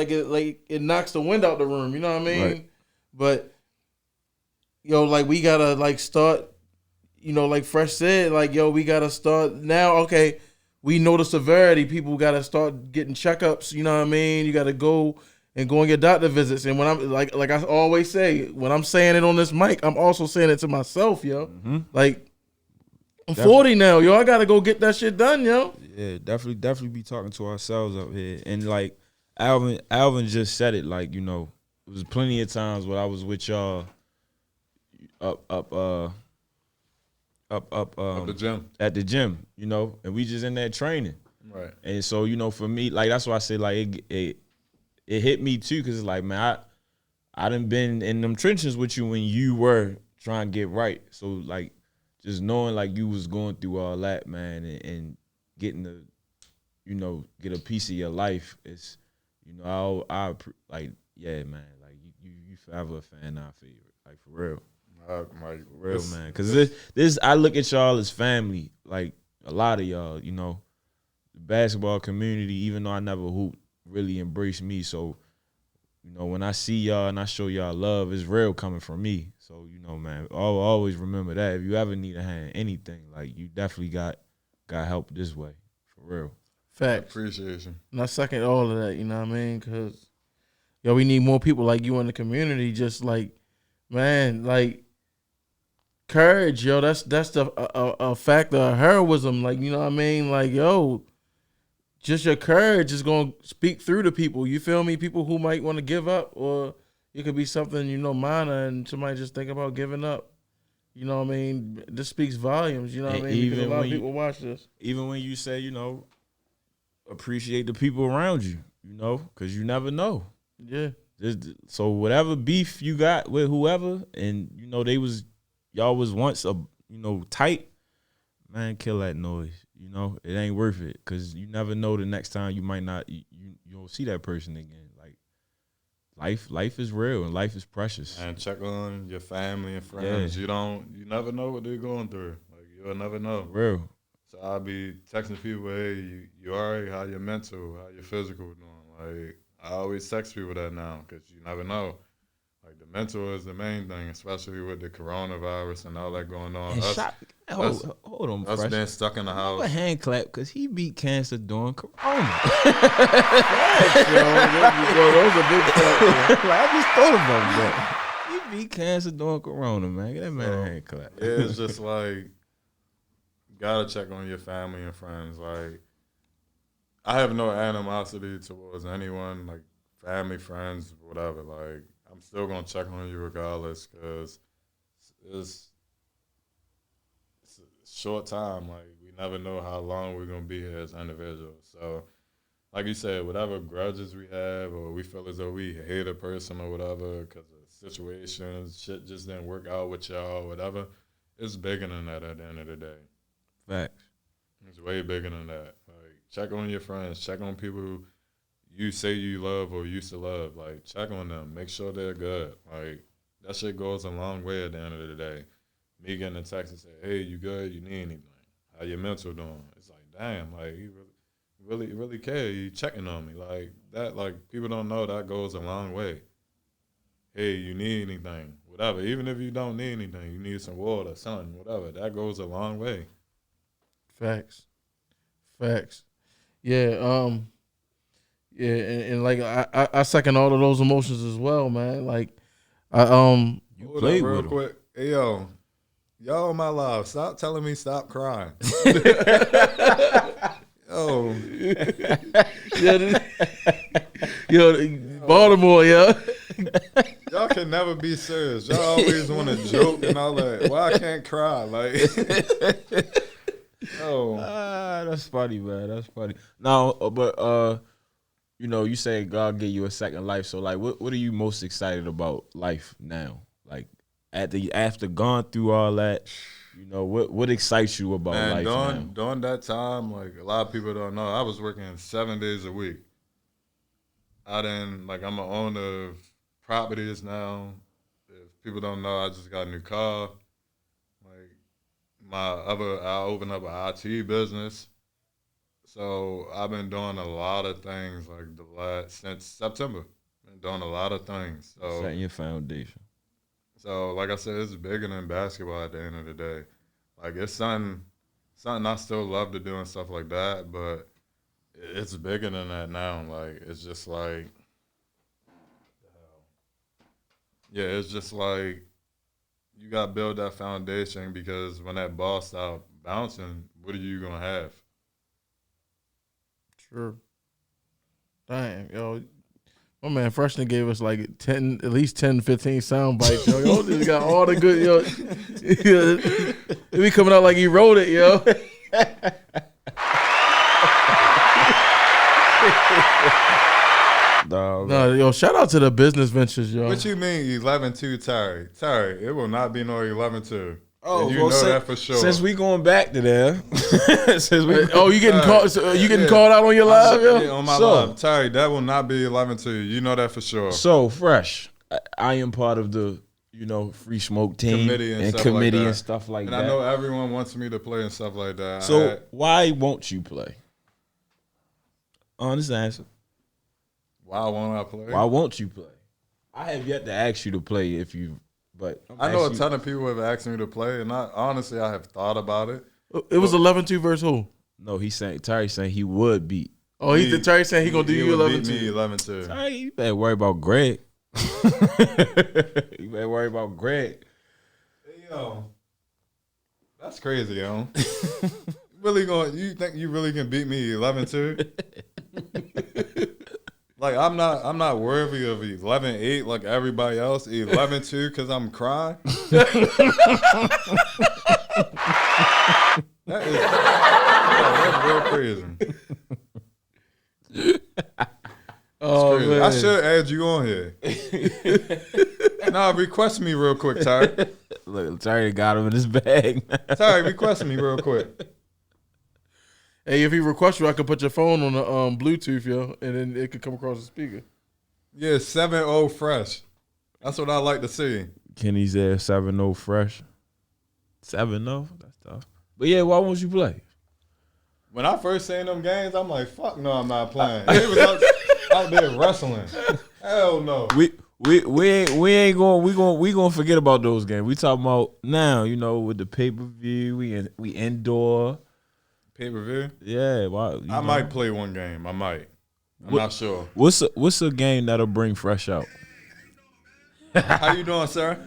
it knocks the wind out the room, you know what I mean? Right. But like we gotta like start, like Fresh said, like we gotta start now. Okay, we know the severity. People gotta start getting checkups, you know what I mean? You gotta go and get doctor visits. And when I'm like I always say, when I'm saying it on this mic, I'm also saying it to myself, yo. Mm-hmm. Like I'm 40 now, yo. I gotta go get that shit done, yo. Yeah, definitely be talking to ourselves up here. And like Alvin just said it, like, it was plenty of times when I was with y'all up the gym. At the gym, and we just in there training. Right. And so, for me, like that's why I say like it hit me too, because it's like, man, I done been in them trenches with you when you were trying to get right. So like just knowing like you was going through all that, man, and getting to, get a piece of your life, it's, I like, yeah, man, like you forever a fan of our favorite, like for real. Like real, man, because this I look at y'all as family, like a lot of y'all, the basketball community, even though I never hooped, really embraced me. So, when I see y'all and I show y'all love, it's real coming from me. So, man, I'll always remember that. If you ever need a hand, anything, like you definitely got help this way, for real. Facts. Appreciation. And I second all of that, you know what I mean? Because, we need more people like you in the community, just like, man, like, courage, yo. That's a factor of heroism, like, you know what I mean? Like, just your courage is gonna speak through to people. You feel me? People who might want to give up, or it could be something minor, and somebody just think about giving up. You know what I mean? This speaks volumes. You know what I And mean? Because a even lot of when you- people watch this. Even when you say, appreciate the people around you, because you never know. Yeah. So whatever beef you got with whoever, and y'all was once tight, man, kill that noise. It ain't worth it, because you never know the next time you might not you don't see that person again. Like life is real and life is precious. And check on your family and friends. Yeah. You never know what they're going through. Like, you'll never know. Real. So I'll be texting people, hey, you all right? How your mental? How your physical doing? Like, I always text people that now, because you never know. Like, the mental is the main thing, especially with the coronavirus and all that going on. Hold on, Us Fresh. being stuck in the Have house. a hand clap, because he beat cancer during Corona. Those are big facts. I just thought about that. He beat cancer during Corona, man. Get that man a hand clap. Yeah, it's just like, you gotta check on your family and friends. Like, I have no animosity towards anyone, like family, friends, whatever. Like, I'm still gonna check on you regardless, because it's a short time. Like, we never know how long we're gonna be here as individuals. So, like you said, whatever grudges we have, or we feel as though we hate a person or whatever because of situations, shit just didn't work out with y'all, whatever, it's bigger than that at the end of the day. Facts. It's way bigger than that. Like, check on your friends. Check on people you say you love or used to love. Like, check on them. Make sure they're good. Like, that shit goes a long way at the end of the day. Me getting a text and say, hey, you good? You need anything? How your mental doing? It's like, damn, like, you really care. You checking on me. Like, that, like, people don't know that goes a long way. Hey, you need anything? Whatever. Even if you don't need anything, you need some water, something, whatever. That goes a long way. Facts. Yeah. Yeah, and like I second all of those emotions as well, man. Like, You Hold played up real with him. quick. Hey, yo, y'all in my life, stop telling me stop crying. Yo, Baltimore, yeah. y'all can never be serious. Y'all always want to joke and all that. Why I can't cry? Like, oh, That's funny, man. That's funny. No, but you say God gave you a second life. So like, what are you most excited about life now? Like, after gone through all that, what excites you about man, life now? during that time, like, a lot of people don't know, I was working 7 days a week. I'm an owner of properties now. If people don't know, I just got a new car. Like, I opened up an IT business. So I've been doing a lot of things since September. Been doing a lot of things. Setting your foundation. So like I said, it's bigger than basketball at the end of the day. Like, it's something I still love to do and stuff like that, but it's bigger than that now. Like, it's just like, yeah, it's just like, you got to build that foundation, because when that ball stops bouncing, what are you going to have? Sure. Damn, yo. My man Freshman gave us like at least 10, 15 sound bites, yo. Yo, just got all the good, yo. It be coming out like he wrote it, yo. No, yo, shout out to the business ventures, yo. What you mean 11-2, Terry? Terry, it will not be no 11-2. Oh, and you know that for sure. Since we going back to there, you getting called? You getting called out on your live, yo? Yeah, on my live. Terry, that will not be 11-2. You know that for sure. So Fresh, I am part of the free smoke team Committee and stuff committee like that. and stuff like And that. I know everyone wants me to play and stuff like that. So why won't you play? Honest answer. Why won't I play? Why won't you play? I have yet to ask you to play but I know a ton of people have asked me to play, and honestly, I have thought about it. It was 11-2 versus who? No, Terry saying he would beat. Oh, Terry saying he gonna do you 11-2. Me 11-2. Terry, you better worry about Greg. You better worry about Greg. Hey, yo, that's crazy, yo. You think you really can beat me 11-2? Like I'm not worthy of 11-8 like everybody else. 11-2 because I'm crying. That's real crazy. Oh crazy. man, I should add you on here. Nah, request me real quick, Ty. Look, Terry got him in his bag. Ty, request me real quick. Hey, if he requests you, I could put your phone on the Bluetooth, yo, and then it could come across the speaker. Yeah, 7-0 fresh. That's what I like to see. Kenny said 7-0 fresh. 7-0? That's tough. But yeah, why won't you play? When I first seen them games, I'm like, fuck no, I'm not playing. He was out there wrestling. Hell no. We ain't going. We gonna forget about those games. We talking about now. You know, with the pay-per-view, we indoor. Pay-per-view? Yeah, why? I might play one game. I might. I'm not sure. What's a game that'll bring fresh out? How you doing, sir?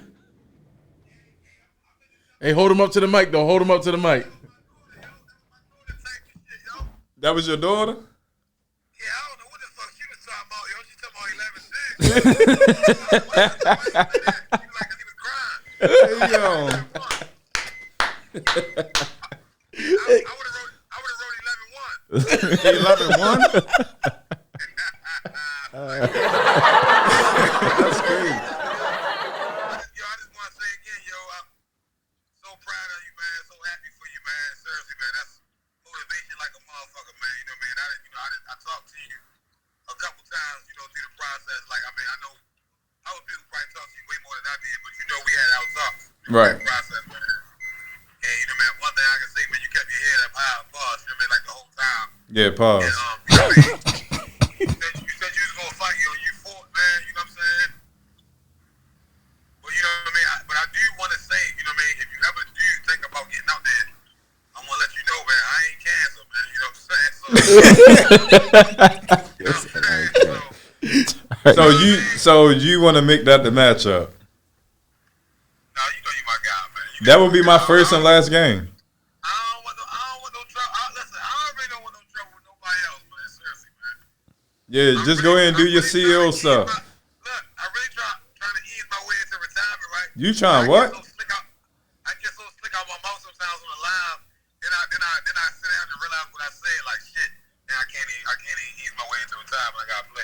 Hey, hold him up to the mic, though. Hold him up to the mic. That was your daughter? Yeah, I don't know what the fuck she was talking about, yo. She talking about 11-6. She like he was crying. Hey, yo. I would have wrote 11-1. 11-1? That's crazy. Yo, I just want to say again, yo, I'm so proud of you, man. So happy for you, man. Seriously, man. That's motivation like a motherfucker, man. You know what I mean? I talked to you a couple times, you know, through the process. Like, I mean, I know other people probably talk to you way more than I did, but you know we had our talks. Right. The process, man. And, you know, man, one thing I can say, man, you kept your head up high and boss, you know what I mean, like the whole time. Yeah, pause. And, you know what I mean? You said you was going to fight, yo. You fought, man, you know what I'm saying? But, you know what I mean? But I do want to say, you know what I mean, if you ever do think about getting out there, I'm going to let you know, man, I ain't cancer, man. You know what I'm saying? So, you know what I'm saying? So you want to make that the matchup? No, you know you my guy, man. That would be my first and last game. I don't want no trouble. Listen, I already don't want no trouble with nobody else, man. Seriously, man. Yeah, just go ahead and do your CEO stuff. Look, I really trying to ease my way into retirement, right? You trying what? I get so slick out my mouth sometimes on the live. Then I sit down and realize what I said. Like shit. Now I can't even ease my way into retirement. I gotta play.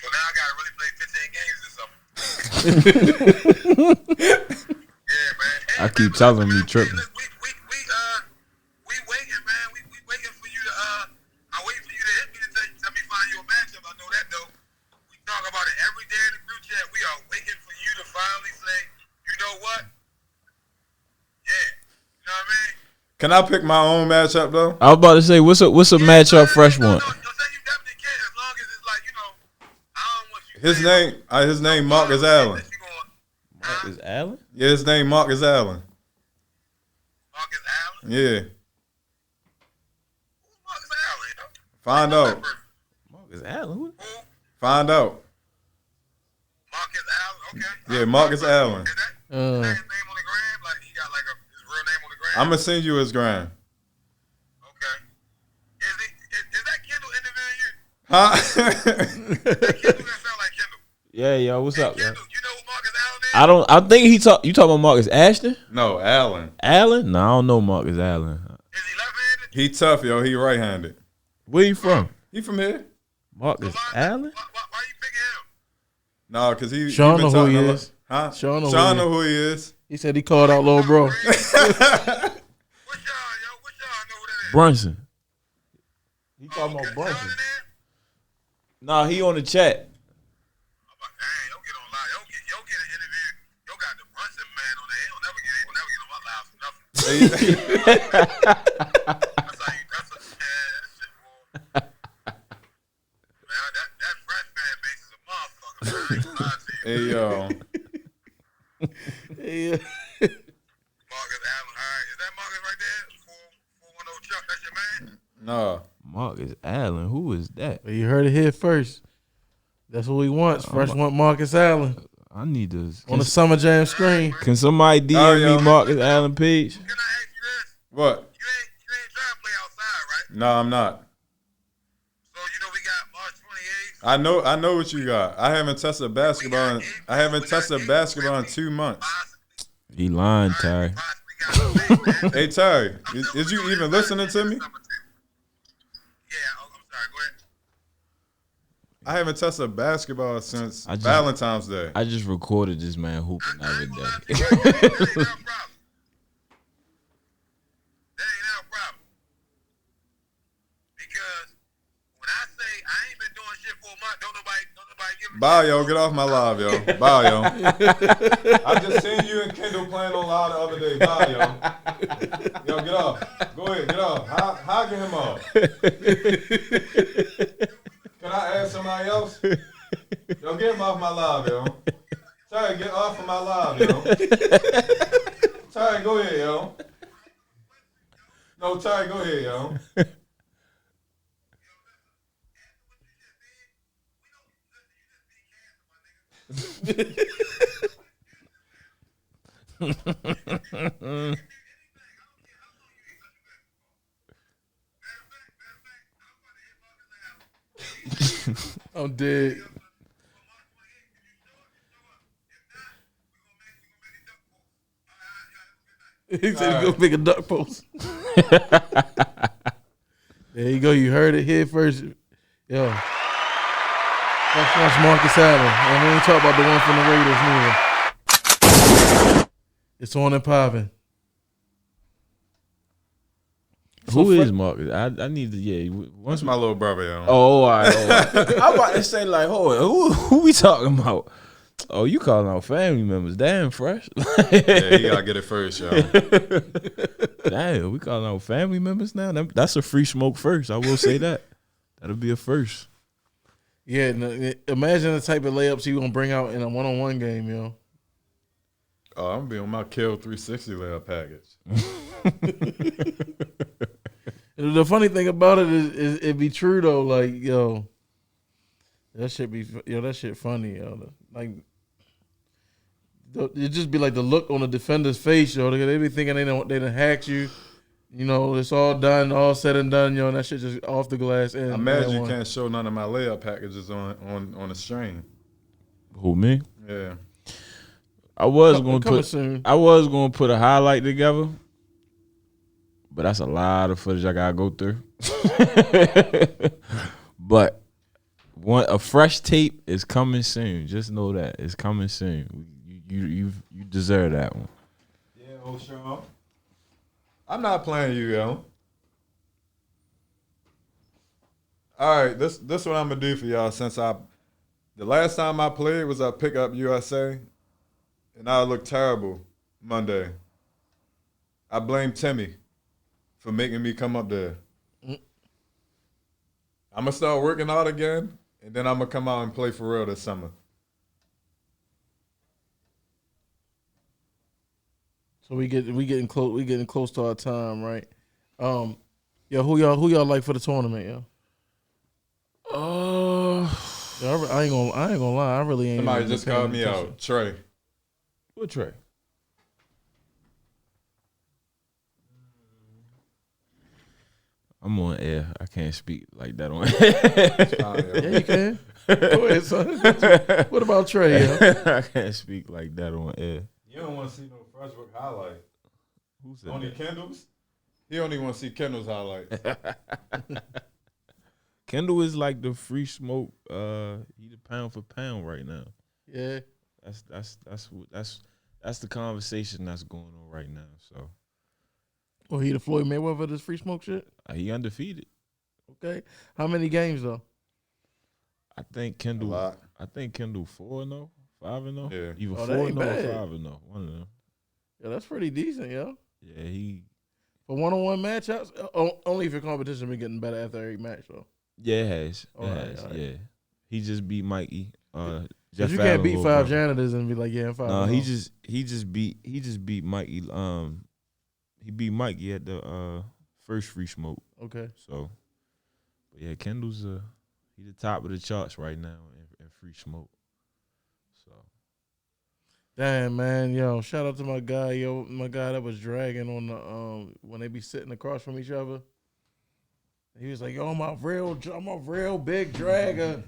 So now I gotta really play 15 games or something. Yeah, man. Hey, I keep man, telling look, me man, tripping. look, we waiting, man. We waiting for you to I'm waiting for you to hit me to tell me find you a matchup. I know that though. We talk about it every day in the group chat. We are waiting for you to finally say, you know what? Yeah. You know what I mean? Can I pick my own matchup though? I was about to say, what's a matchup fresh one? No, you definitely can as long as it's like, you know, I don't want you His name Marcus Allen. Marcus Allen? Yeah, his name Marcus Allen. Marcus Allen? Yeah. Who's Marcus Allen, you know? Find out. Marcus Allen? Who? Find out. Marcus Allen, okay. Yeah, Marcus Allen. Is that his name on the gram? Like he got like his real name on the gram? I'm gonna send you his gram. Okay. Is that Kendall interviewing you? Huh? That Kendall that sound like Kendall. Yeah, yo, what's up, man? Kendall, you know who Marcus Allen is? I think you talking about Marcus Ashton? No, Allen. Allen? No, I don't know Marcus Allen. Is he left-handed? He tough, yo. He right-handed. Where you from? He from here? Marcus Allen? Why you picking him? No, cause he. Sean he know been who he talking a is. Huh? Sean know who he is. He said he called out little bro. Which y'all, yo? Which y'all know who that is? Brunson. He Sean in there? Nah, he on the chat. I'm like, dang, yo get on live. Yo get an interview. Yo got the Brunson man on there. He'll never get on my live for nothing. That's how you, that's a, yeah, that shit, boy. Man, that French fan base is a motherfucker, man. I ain't gonna lie to you. Hey yo. Yeah. Marcus Allen, all right. Is that Marcus right there? 410 Chuck, that's your man? No. Marcus Allen, who is that? You heard it here first. That's what he wants. Fresh want Marcus Allen I need to. on the Summer Jam screen. Can somebody DM Oh, yo. me Marcus Allen page? Can I ask you this? What? You ain't trying to play outside, right? No, I'm not. So, you know, we got March 28th. I know what you got. I haven't tested basketball. I haven't tested basketball in 2 months. He lying, Ty. Hey Ty, is you even listening to me? Yeah, I'm sorry. Go ahead. I haven't tested basketball since I just- Valentine's Day. I just recorded this man hooping the I other ain't gonna day. lie to you, right? That ain't our problem. That ain't our problem. Because when I say I ain't been doing shit for a month, don't nobody give a Bye, shit. yo. Get off my live, yo. Bye, yo. I just seen you and Kendall playing on live the other day. Bye, yo. Yo, get off. Go ahead, get off. How get him off? Can I ask somebody else? Yo, get him off my live, yo. Terry, get off of my live, yo. Terry, go ahead, yo. No, Terry, go ahead, yo. I'm dead. He said he's gonna make a duck post. There you go. You heard it here first. Yo. That's watch Marcus Allen. And we ain't talk about the one from the Raiders neither. It's on and popping. Who is Marcus? I need to, That's my little brother, yo. Oh, all right. I'm about to say, like, hold on, who we talking about? Oh, you calling out family members. Damn, fresh. Yeah, he gotta get it first, yo. Damn, we calling out family members now? That's a free smoke first. I will say that. That'll be a first. Yeah, imagine the type of layups he gonna bring out in a one-on-one game, yo. Oh, I'm gonna be on my Kill 360 layup package. The funny thing about it is it be true though. Like, yo, that shit funny, yo. Like, it just be like the look on the defender's face, yo. They be thinking they done hacked you. You know, it's all done, all said and done, yo. And that shit just off the glass. And I'm mad you can't show none of my layup packages on the stream. Who, me? Yeah. I was Coming gonna soon. put a highlight together, but that's a lot of footage I gotta go through. But a fresh tape is coming soon. Just know that it's coming soon. You deserve that one. Yeah, old Sean. I'm not playing you, yo. All right, this what I'm gonna do for y'all. Since the last time I played was at Pickup USA, and I looked terrible Monday. I blame Timmy for making me come up there. I'm gonna start working out again, and then I'm gonna come out and play for real this summer. So we getting close to our time, right? Yo, who y'all like for the tournament, yo? Yo, I ain't gonna lie, I really ain't. Somebody even just paying called me attention. out. Trey. What Trey? I'm on air. I can't speak like that on air. Yeah, you can. Go ahead, son. What about Trey, yo? I can't speak like that on air. You don't want to see no Freshbrook highlight. Who said Only that? Kendall's? He only want to see Kendall's highlights. Kendall is like the free smoke. He the pound for pound right now. Yeah. That's the conversation that's going on right now. So Oh, he the Floyd Mayweather of this free smoke shit? he undefeated. Okay. How many games though? I think A Kendall. lot. I think Kendall 4-0, 5-0. Yeah. Either Oh, that 4-0 or ain't bad. 5-0. One of them. Yeah, that's pretty decent, yo. Yeah, he. For one-on-one matchups, only if your competition been getting better after every match, though. Yeah, it has. It Alright, has. alright. Yeah, he just beat Mikey. Because Jeff you Allen can't beat little five brother. janitors and be like, yeah, I'm 5. No, he just beat Mikey. He beat Mikey at the first free smoke. Okay. So, but yeah, Kendall's he the top of the charts right now in free smoke. So Damn, man, yo, shout out to my guy, my guy that was dragging on the when they be sitting across from each other. He was like, yo, I'm a real big dragger.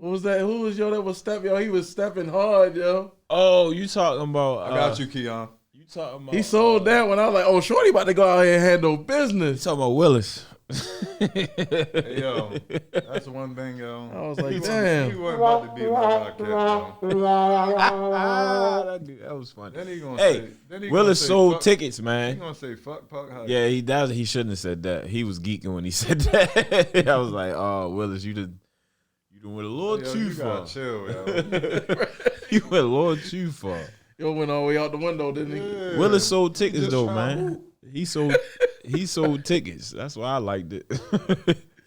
What was that? Who was that was stepping? Yo, he was stepping hard, yo. Oh, you talking about? I got you, Keon. You talking about? He sold that when I was like, oh, Shorty about to go out here and handle You business. talking about Willis? Hey, yo, that's one thing, yo. I was like, He damn. wasn't about to be my guy, Kev, That was funny. Then he gonna Hey, say, then he Willis gonna say, sold fuck, tickets, He man. gonna say fuck Puck. Yeah, he does. He shouldn't have said that. He was geeking when he said that. I was like, oh, Willis, you done went a little Yo, too you far. gotta chill, yo. You went a little too far. Yo went all the way out the window, didn't he? Yeah. Willis sold tickets Just though, trying to man. hoop. He sold tickets. That's why I liked it.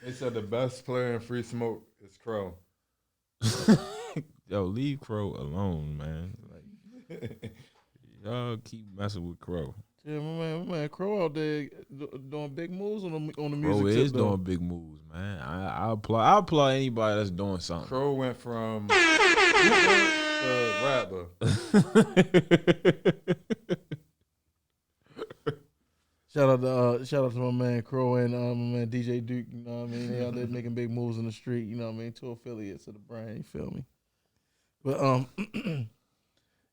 They said the best player in Free Smoke is Crow. Yo, leave Crow alone, man. Like, y'all keep messing with Crow. Yeah, my man, Crow out there doing big moves on the music. Bro tip, is though. doing big moves, man. I applaud anybody that's doing something. Crow went from to rapper. Shout out to my man Crow and my man DJ Duke. You know what I mean? They out there making big moves in the street. You know what I mean? Two affiliates of the brand. You feel me? But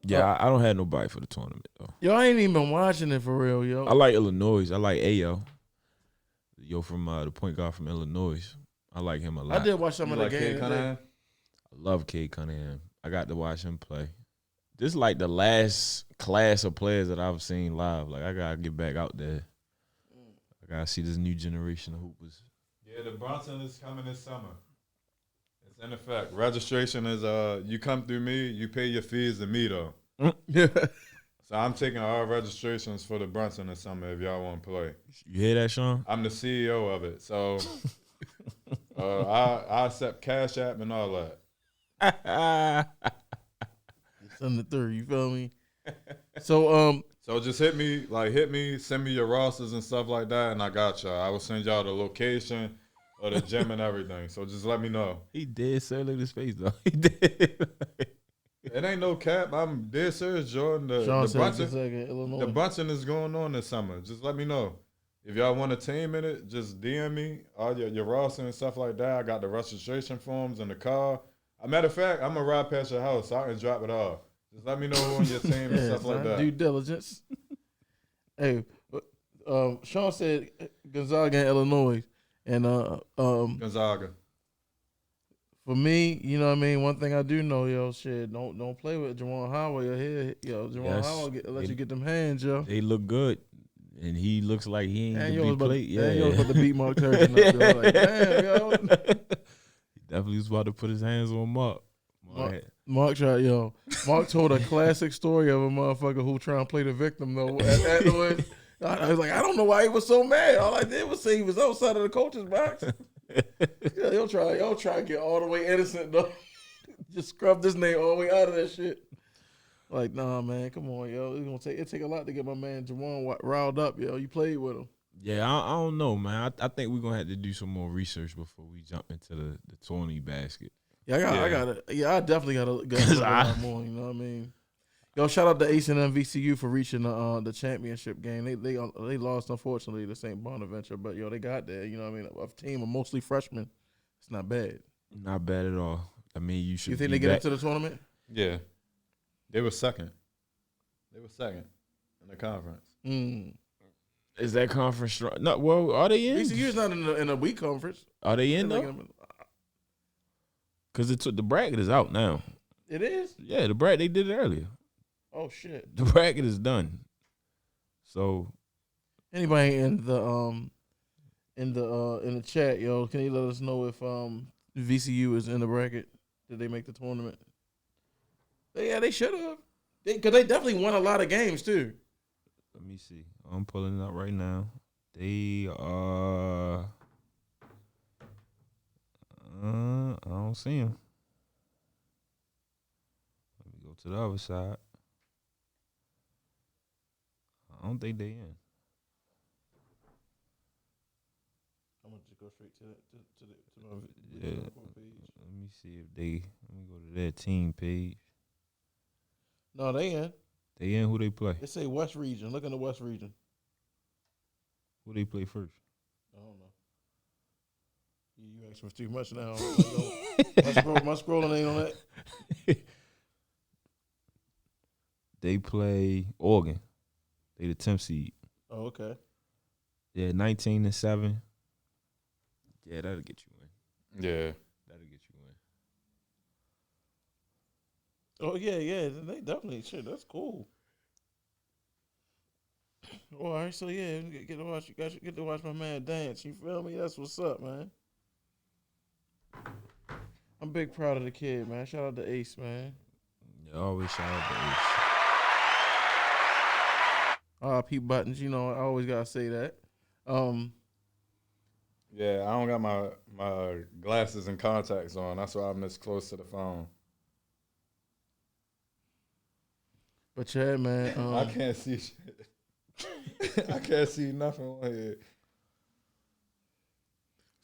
Yeah, I don't have nobody for the tournament though. yo, I ain't even been watching it for real, yo. I like Illinois. I like Ayo. Yo from the point guard from Illinois. I like him a lot. I did watch some You of the like Kid games. Cunningham? I love Cade Cunningham. I got to watch him play. This is like the last class of players that I've seen live. Like I gotta get back out there. I gotta see this new generation of hoopers. Yeah, the Bronson is coming this summer. It's in effect. Registration is you come through me, you pay your fees to me though. Yeah. So I'm taking all registrations for the Brunson this summer if y'all want to play. You hear that, Sean? I'm the CEO of it, so I accept Cash App and all that. Send it through. You feel me? So So just hit me, send me your rosters and stuff like that, and I got y'all. I will send y'all the location of the gym and everything. So just let me know. He did, sir. Look at his face, though. He did. It ain't no cap. I'm dead serious, Jordan. Sean The said Brunson, just like Illinois. the Brunson is going on this summer. Just let me know. If y'all want a team in it, just DM me all your roster and stuff like that. I got the registration forms in the car. As a matter of fact, I'm gonna ride past your house so I can drop it off. Just let me know who on your team and stuff like that. Due diligence. Hey, Sean said Gonzaga and Illinois, and Gonzaga. for me, you know what I mean. One thing I do know, yo, shit, don't play with Jawan Howard. Jawan Yes. Howard let you get them hands, yo. They look good, and he looks like he ain't And gonna you be played. you was about to beat Mark Turgeon up there. Like, damn, yo. He definitely was about to put his hands on Mark. Mark told a classic story of a motherfucker who trying to play the victim though. At the end, I was like, I don't know why he was so mad. All I did was say he was outside of the coach's box. Yeah, he'll try to get all the way innocent though. Just scrub this name all the way out of that shit. Like, nah, man, come on, yo. It take a lot to get my man Jawan riled up, yo. You played with him. Yeah, I don't know, man. I think we're gonna have to do some more research before we jump into the tourney basket. Yeah, I definitely gotta look a lot more. You know what I mean? Yo, shout out to Ace and MVCU for reaching the championship game. They lost unfortunately to St. Bonaventure, but yo, they got there. You know what I mean? A team of mostly freshmen. It's not bad. Not bad at all. I mean, you should. You think be they get back. into the tournament? Yeah. They were second. In the conference. Is that conference strong? No, well, are they in? VCU's not in a weak conference. Are they in though? Because the bracket is out now. It is? Yeah, the bracket, they did it earlier. Oh shit. The bracket is done. So Anybody in the chat, yo, can you let us know if VCU is in the bracket? Did they make the tournament? Yeah, they should have. Because they definitely won a lot of games too. let me see. I'm pulling it up right now. They are. I don't see them. Let me go to the other side. I don't think they in. I'm gonna just go straight to my Yeah. Let me see if they. Let me go to their team page. No, they in. They in. Who they play? They say West Region. Look in the West Region. Who they play first? I don't know. You asking for too much now. My scrolling ain't on that. They play Oregon. They the 10th seed. Oh, okay. Yeah, 19-7. Yeah, that'll get you in. Yeah. That'll get you in. Oh yeah. They definitely shit. That's cool. All right, so yeah, get to watch. You guys get to watch my man dance. You feel me? That's what's up, man. I'm big proud of the kid, man. Shout out to Ace, man. Yeah, always shout out to Ace. P Buttons, you know I always gotta say that. Yeah, I don't got my glasses and contacts on. That's why I'm this close to the phone. But yeah, man. I can't see shit. I can't see nothing on here.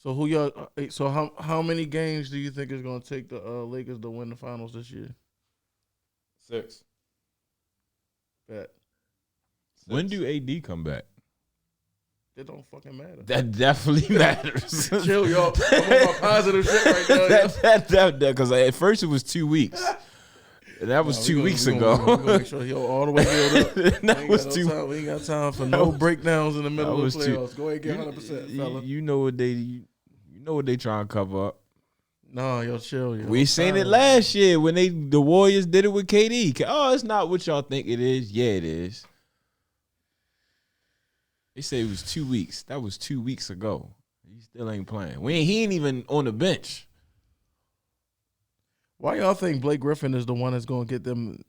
So who y'all? So how many games do you think is gonna take the Lakers to win the finals this year? 6. Bet. When do AD come back? It don't fucking matter. That definitely matters. Chill, y'all. I'm on my positive shit right now. That because at first it was 2 weeks. And that was 2 weeks ago. We're gonna make sure he all the way healed up. That was we ain't got time for no breakdowns in the middle of the playoffs. Go ahead, get 100%, fella. You know what they trying to cover up. No, yo, chill. Yo. We seen it last year when the Warriors did it with KD. Oh, it's not what y'all think it is. Yeah, it is. They say it was 2 weeks. That was 2 weeks ago. He still ain't playing. He ain't even on the bench. Why y'all think Blake Griffin is the one that's gonna get them,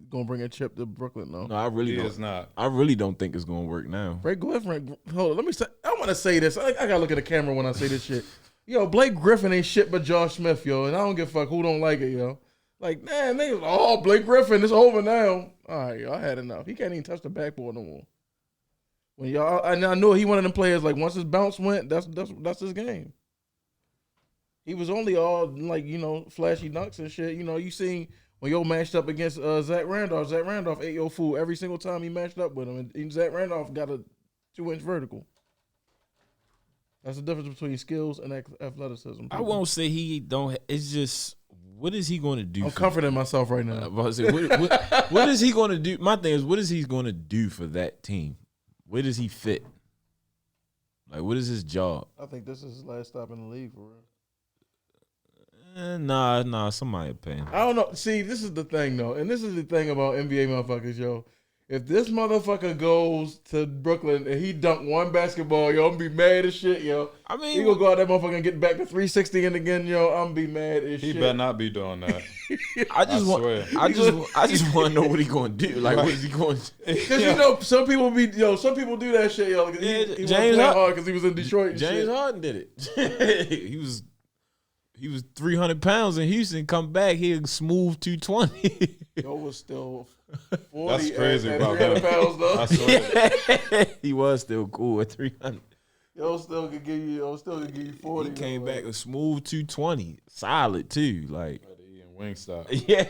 gonna bring a chip to Brooklyn? No, I really He don't. is not. I really don't think it's gonna work now. Blake Griffin. Hold on, let me say. I want to say this. I gotta look at the camera when I say this shit. Yo, Blake Griffin ain't shit but Josh Smith, yo, and I don't give a fuck who don't like it, yo. Like, man, Blake Griffin, it's over now. All right, yo, I had enough. He can't even touch the backboard no more. When y'all, I know he one of them players. Like once his bounce went, that's his game. He was only all like flashy dunks and shit. You seen when yo matched up against Zach Randolph. Zach Randolph ate your food every single time he matched up with him, and Zach Randolph got a 2-inch vertical. That's the difference between skills and athleticism. People. I won't say he don't. It's just what is he going to do? I'm comforting myself right now. What is he going to do? My thing is, what is he going to do for that team? Where does he fit? Like, what is his job? I think this is his last stop in the league for real. Nah, somebody pay him. I don't know. See, this is the thing though, and this is the thing about NBA motherfuckers, yo. If this motherfucker goes to Brooklyn and he dunk one basketball, yo, I'm gonna be mad as shit, yo. I mean, he gonna go out that motherfucker and get back to 360 and again, yo. I'm gonna be mad as shit. He better not be doing that. I just want to know what he gonna do. Like, what is he going to do? Because some people do that shit, yo. He James Harden because he was in Detroit. And James Harden did it. He was 300 pounds in Houston. Come back, he a smooth 220. Yo was still 40. That's crazy at about 300 that. pounds though. I swear. He was still cool at 300. Yo still could give you 40. He came back a smooth 220, solid too. Like Wingstop. yeah.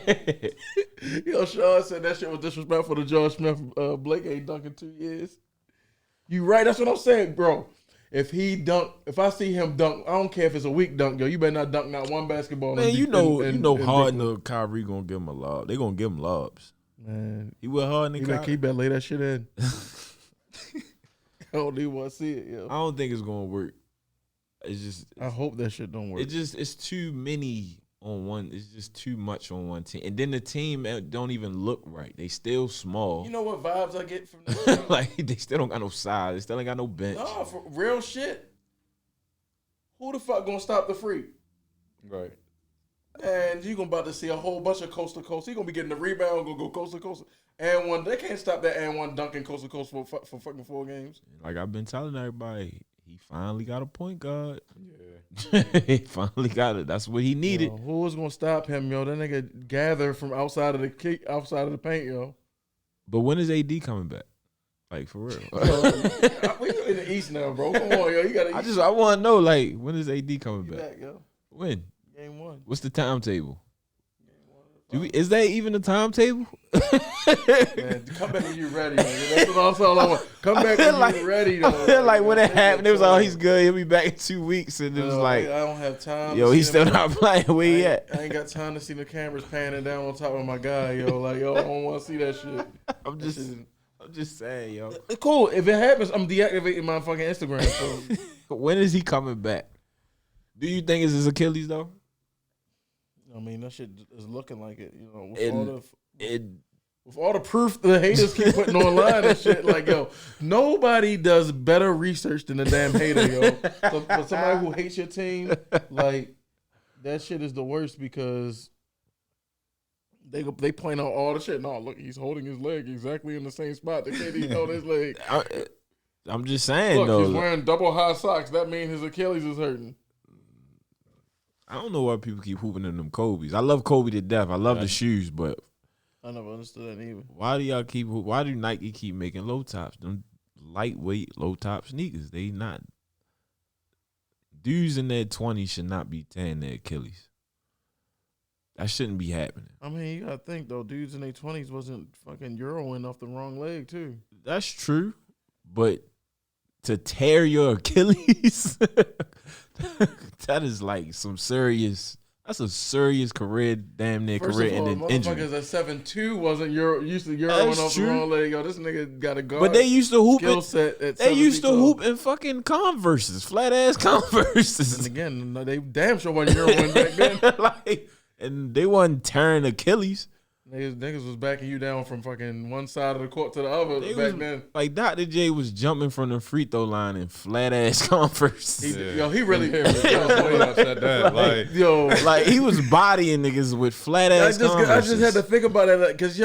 Yo, Sean said that shit was disrespectful to Josh Smith. Blake ain't dunking 2 years. You right? That's what I'm saying, bro. If I see him dunk, I don't care if it's a weak dunk, yo. You better not dunk not one basketball. Man, you know Harden or Kyrie gonna give him a lob. They gonna give him lobs. Man, he with Harden and Kyrie. He better lay that shit in. I don't even want to see it, yo. I don't think it's gonna work. It's just. I hope that shit don't work. It's too many on one. It's just too much on one team, and then the team don't even look right. They still small. You know what vibes I get from this? Like they still don't got no size. They still ain't got no bench. No, for real shit. Who the fuck gonna stop the freak? Right. And you gonna about to see a whole bunch of coast to coast. He gonna be getting the rebound, gonna go coast to coast. And one, they can't stop that and one dunking coast to coast for fucking 4 games. Like I've been telling everybody, he finally got a point guard. Yeah. He finally got it. That's what he needed. Yo, who was gonna stop him, yo? That nigga gather from outside of the paint, yo. But when is AD coming back? Like for real? Yo, we in the East now, bro. Come on, yo. You gotta. I want to know, like, when is AD coming back? Yo. When? Game 1. What's the timetable? Game 1 of the Is that even a timetable? Man, come back when you're ready. Man. That's what all I want. Come back when you're ready. Though. I feel like when it happened, it was all he's good. He'll be back in 2 weeks, and it was like, I don't have time. yo, he's still not playing. Where he at? I ain't got time to see the cameras panning down on top of my guy, yo. Like, yo, I don't want to see that shit. I'm just saying, yo. It's cool. If it happens, I'm deactivating my fucking Instagram. So. When is he coming back? Do you think it's his Achilles though? I mean, that shit is looking like it. You know, with all the proof the haters keep putting online and shit. Like, yo, nobody does better research than the damn hater, yo. So for somebody who hates your team, like, that shit is the worst because they point out all the shit. No, look, he's holding his leg exactly in the same spot. They can't even hold his leg. I'm just saying, look, though. He's wearing double high socks. That means his Achilles is hurting. I don't know why people keep hooping in them Kobe's. I love Kobe to death. I love the shoes, but I never understood that either. Why do Nike keep making low tops? Them lightweight low top sneakers. They not. Dudes in their 20s should not be tearing their Achilles. That shouldn't be happening. I mean, you gotta think though, dudes in their 20s wasn't fucking Euroing off the wrong leg too. That's true, but to tear your Achilles, that is like some serious. That's a serious career, damn near First career of all, ending injury. Motherfuckers at 7'2" wasn't used to Euroing off the wrong leg. Yo, this nigga got a guard. But they used to hoop skill set at They used to 7'2". hoop in fucking Converses, flat ass Converses. And again, they damn sure wasn't Euroing back then. Like, and they wasn't tearing Achilles. Niggas was backing you down from fucking one side of the court to the other then. Like Dr. J was jumping from the free throw line in flat ass Converse. He really upset that. Like he was bodying niggas with flat ass Converse. I just had to think about it because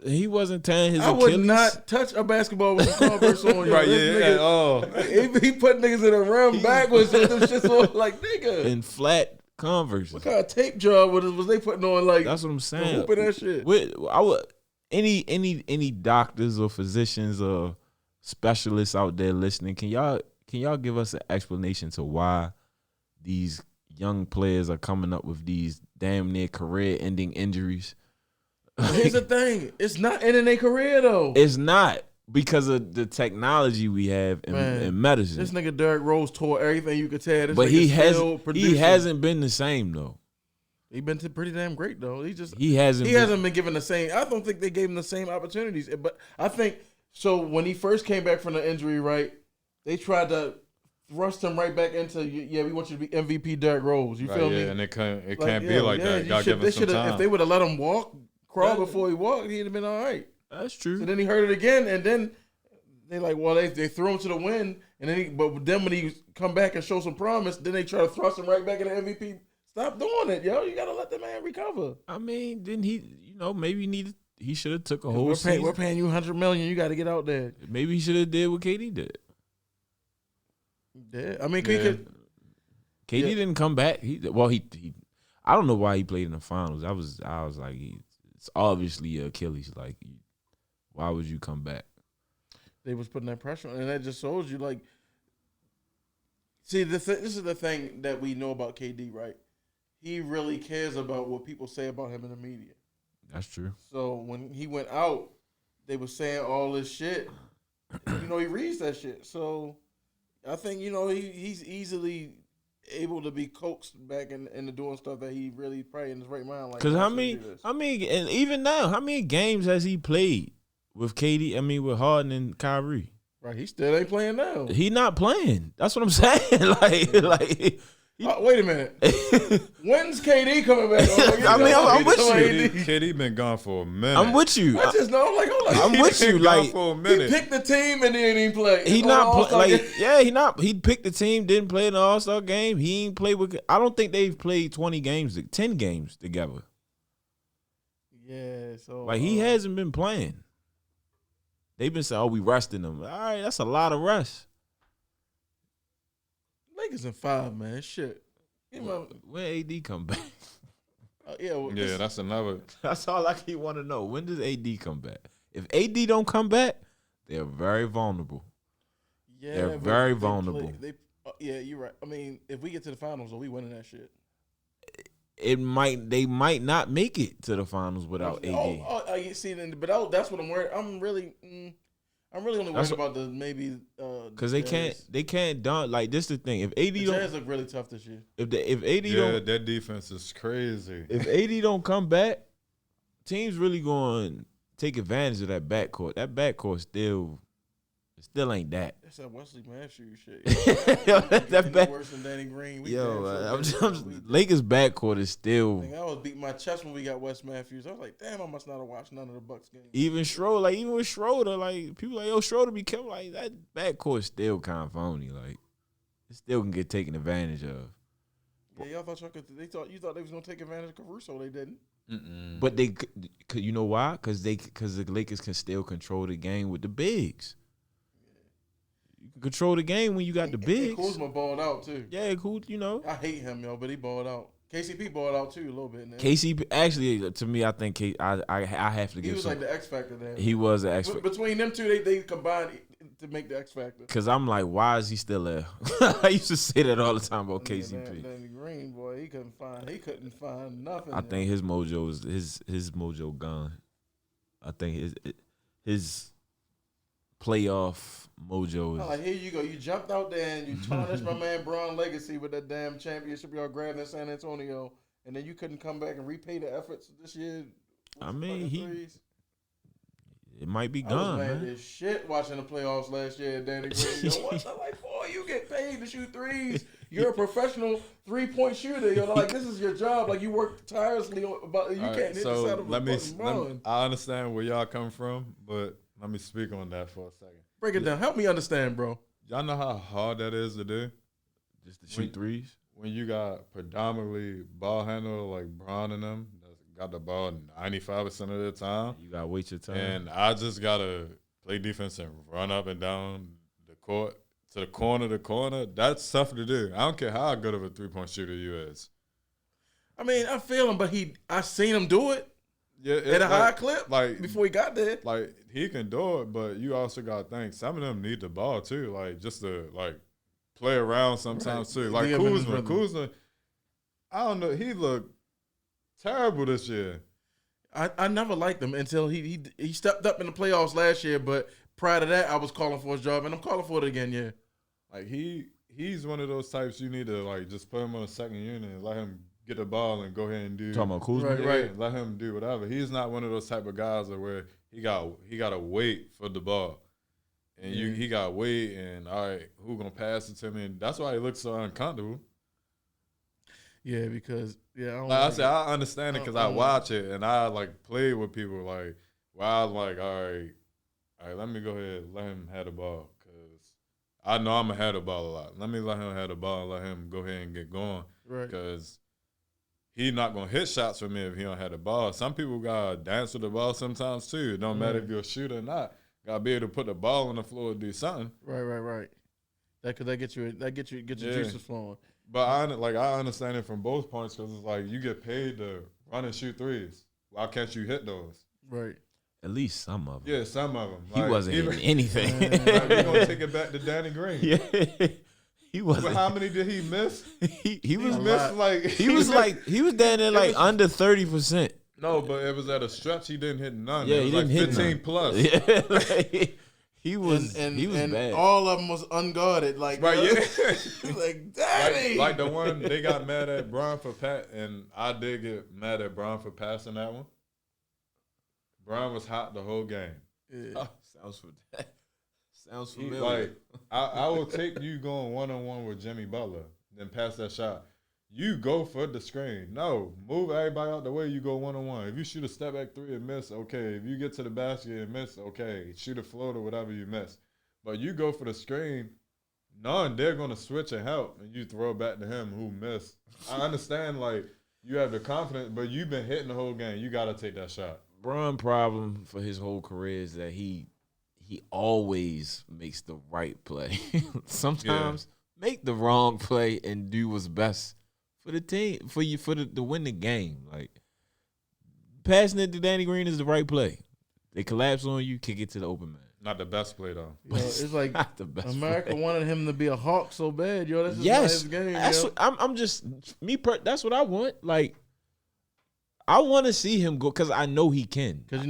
he wasn't tearing his Achilles. I would not touch a basketball with a Converse on. Right? He put niggas in a rim backwards with them shit on like nigga in flat Converse. What kind of tape job was they putting on? Like that's what I'm saying. Hooping that shit. I would any doctors or physicians or specialists out there listening. Can y'all give us an explanation to why these young players are coming up with these damn near career ending injuries? Here's the thing: it's not ending their career though. It's not. Because of the technology we have in medicine. This nigga Derrick Rose tore everything you could tear. But he hasn't been the same though. He been pretty damn great though. He hasn't been given the same. I don't think they gave him the same opportunities. But I think so. When he first came back from the injury, right? They tried to thrust him right back into we want you to be MVP Derrick Rose. You feel me? And it can't be like that. You gotta give him some time. If they would have let him crawl before he walked, he'd have been all right. That's true. So then he hurt it again, and then they like, well, they threw him to the wind, and then when he come back and show some promise, then they try to thrust him right back into MVP. Stop doing it, yo! You gotta let the man recover. I mean, then he, maybe he should have took a whole season. We're paying you $100 million. You got to get out there. Maybe he should have did what KD did. Yeah, I mean, KD didn't come back. He I don't know why he played in the finals. I was like, it's obviously Achilles. Like, why would you come back? They was putting that pressure on, and that just shows you, like, see, this is the thing that we know about KD, right? He really cares about what people say about him in the media. That's true. So when he went out, they were saying all this shit. He reads that shit. So I think, he's easily able to be coaxed back into doing stuff that he really probably in his right mind. Like, because I mean, and even now, how many games has he played with KD? I mean, with Harden and Kyrie. Right, he still ain't playing now. He not playing. That's what I'm saying. Wait a minute. When's KD coming back? I'm with you. KD been gone for a minute. I'm with you. I just know. I'm with you. Like, for a minute. He picked the team and then he played. He not play. He picked the team. Didn't play in the All-Star game. He ain't played with. I don't think they've played 10 games together. Yeah. So he hasn't been playing. They've been saying, we resting him. All right, that's a lot of rest. Lakers in 5, man. Shit. When AD come back? That's another. That's all I keep want to know. When does AD come back? If AD don't come back, they're very vulnerable. Yeah, they're very vulnerable. Yeah, you're right. I mean, if we get to the finals, are we winning that shit? they might not make it to the finals without AD. You see, but that's what I'm worried. I'm really only worried about the maybe because they can't dunk. Like this, the thing. If AD the don't, Jazz look really tough this year. if AD don't, their defense is crazy. if AD don't come back, teams really going to take advantage of that backcourt. That backcourt still ain't that. That's that Wesley Matthews shit. That back, worse than Danny Green. Lakers backcourt is still. I was beating my chest when we got Wes Matthews. I was like, damn, I must not have watched none of the Bucks games. Even with Schroeder, like people like, yo, Schroeder be careful. Like that backcourt still kind of phony. Like it still can get taken advantage of. Yeah, y'all thought you thought they was gonna take advantage of Caruso. They didn't. Mm-mm. But they, you know why? Because the Lakers can still control the game with the bigs. You can control the game when you got the bigs. Kuzma balled out too. Yeah, cool. You know, I hate him, yo, but he balled out. KCP balled out too a little bit. Now. KCP actually, to me, I think I have to give. He was like the X Factor there. He was the X Factor. Between them two, they combined to make the X Factor. Because I'm like, why is he still there? I used to say that all the time about KCP. Danny Green, boy, he couldn't find nothing. I think his mojo is his mojo gone. I think his playoff mojo is. Like, here you go. You jumped out there and you tarnished my man Braun legacy with that damn championship y'all grabbed in San Antonio, and then you couldn't come back and repay the efforts this year. I mean, it might be I gone. was mad man. as shit watching the playoffs last year. Danny Green, yo, what's up? Like, boy, you get paid to shoot threes. You're a professional 3-point shooter. You're like, this is your job. Like, you work tirelessly about. You can't hit the side of a fucking ball. I understand where y'all come from, but let me speak on that for a second. Break it down. Help me understand, bro. Y'all know how hard that is to do? Just to shoot threes? When you got predominantly ball handler like Braun and them, that's got the ball 95% of the time. You got to wait your time. And I just got to play defense and run up and down the court to the corner to corner. That's tough to do. I don't care how good of a 3-point shooter you is. I mean, I feel him, but I seen him do it. Yeah, at a high clip, like before he got there. Like he can do it, but you also got to think some of them need the ball too, like just to like play around sometimes too. Like Kuzma, I don't know, he looked terrible this year. I never liked him until he stepped up in the playoffs last year, but prior to that, I was calling for his job, and I'm calling for it again. Yeah, like he's one of those types you need to like just put him on a second unit and let him get the ball and go ahead and do. Talking about Kuzma, right? Let him do whatever. He's not one of those type of guys where he got to wait for the ball, and he got to wait and all right, who gonna pass it to me? And that's why he looks so uncomfortable. Yeah, because I said I understand it because I watch it and I like play with people like where I was like all right, let me go ahead and let him have the ball because I know I'm gonna have the ball a lot. Let me let him have the ball and let him go ahead and get going, right? Because he's not gonna hit shots for me if he don't have the ball. Some people gotta dance with the ball sometimes too. It don't matter if you're a shooter or not. Gotta be able to put the ball on the floor and do something. Right. That get your juices flowing. But I understand it from both points because it's like you get paid to run and shoot threes. Why can't you hit those? Right. At least some of them. Yeah, some of them. He wasn't hitting anything. Like, we're gonna take it back to Danny Green. Yeah. He wasn't. But how many did he miss? he was missing like he was down there like under 30%. No, but it was at a stretch. He didn't hit none. Yeah, it was he like didn't hit 15 none. plus. Yeah, like, he was bad. All of them was unguarded. Like Right, yeah. like Daddy. Like the one they got mad at Braun for and I did get mad at Braun for passing that one. Braun was hot the whole game. Yeah. Sounds familiar. Like I will take you going 1-on-1 with Jimmy Butler, then pass that shot. You go for the screen. No, move everybody out the way. You go 1-on-1. If you shoot a step back three and miss, okay. If you get to the basket and miss, okay. Shoot a floater, whatever you miss. But you go for the screen, knowing they're gonna switch and help, and you throw it back to him who missed. I understand, like you have the confidence, but you've been hitting the whole game. You gotta take that shot. Braun problem for his whole career is that he always makes the right play. Sometimes make the wrong play and do what's best for the team, to win the game. Like passing it to Danny Green is the right play. They collapse on you, kick it to the open man. Not the best play though. Yo, it's like Not the best America play. wanted him to be a Hawk so bad, yo. That's just not Yes, his game. that's yo. what, I'm just me. That's what I want. Like I want to see him go because I know he can. Because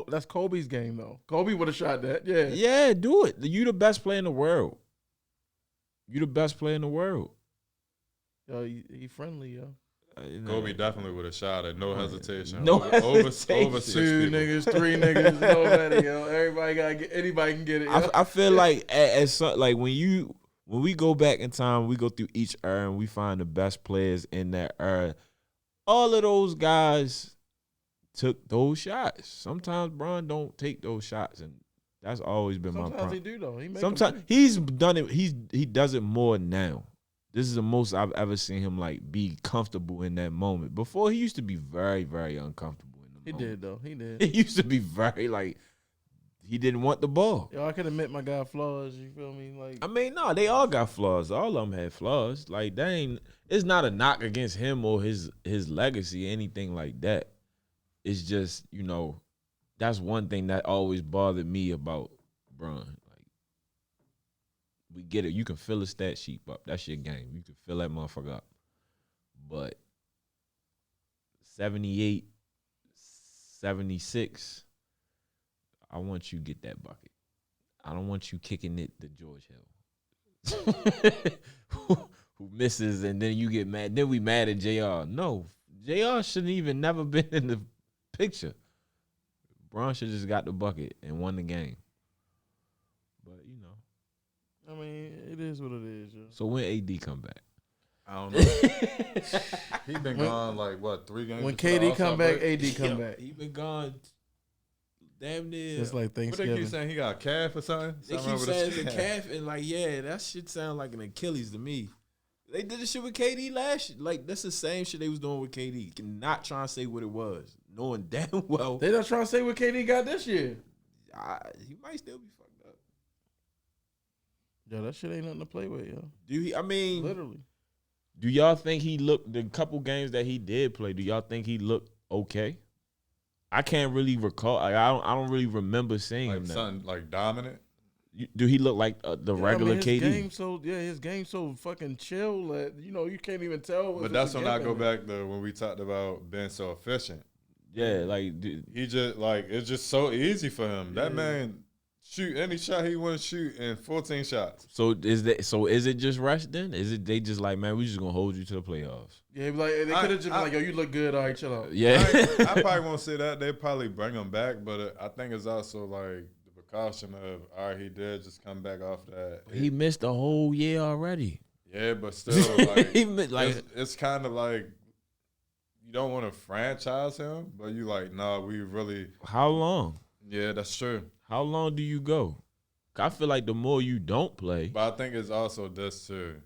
that's Kobe's game though. Kobe would have shot that. Yeah. Yeah, do it. You the best player in the world. You the best player in the world. Yo, he friendly, yo. Kobe definitely would have shot it, no hesitation. No Over hesitation. 6 Two people. niggas, 3 niggas, nobody, yo. Anybody can get it. Yo. I feel like like when we go back in time, we go through each era and we find the best players in that era. All of those guys took those shots. Sometimes Bron don't take those shots, and that's always been my Sometimes problem. he do though. He make Sometimes he's done it. He does it more now. This is the most I've ever seen him like be comfortable in that moment. Before he used to be very, very uncomfortable in the He moment. did though. He did. He used to be very like he didn't want the ball. Yo, I could admit my guy flaws. You feel me? Like I mean, no, they all got flaws. All of them had flaws. Like it's not a knock against him or his legacy, anything like that. It's just, that's one thing that always bothered me about Bron. Like, we get it. You can fill a stat sheet up. That's your game. You can fill that motherfucker up. But 78, 76, I want you to get that bucket. I don't want you kicking it to George Hill. who misses and then you get mad. Then we mad at JR. No, JR shouldn't even never been in the picture. Bron should just got the bucket and won the game. But I mean, it is what it is. Yo. So when AD come back? I don't know. He been gone like what, 3 games? When before the KD All-Star come back, break? AD come back. He been gone damn near. It's like What they Thanksgiving. keep saying? He got a calf or something? They keep saying it's a calf and like, yeah, that shit sound like an Achilles to me. They did this shit with KD last year. Like, that's the same shit they was doing with KD. Not trying to say what it was. Knowing damn well. They not trying to say what KD got this year. He might still be fucked up. Yo, that shit ain't nothing to play with, yo. Literally. Do y'all think he looked, the couple games that he did play, do y'all think he looked okay? I can't really recall. Like, I don't really remember seeing like him. something like dominant. Do he look like the regular his KD? His game so fucking chill that you can't even tell. But that's when I go back to when we talked about being so efficient. Yeah, like dude, He just it's just so easy for him. That man shoot any shot he want to shoot in 14 shots. So is it just rush then? Is it they just like, man, we just gonna hold you to the playoffs? Yeah, like they could have just been like, yo, you look good. All right, chill out. Yeah, I probably won't say that. They probably bring him back, but I think it's also like the precaution of all right, he did just come back off that. he missed a whole year already. Yeah, but still, like, He missed, like it's kind of like you don't want to franchise him, but you like, nah, we really. how long? Yeah, that's true. How long do you go? I feel like the more you don't play, But I think it's also this too.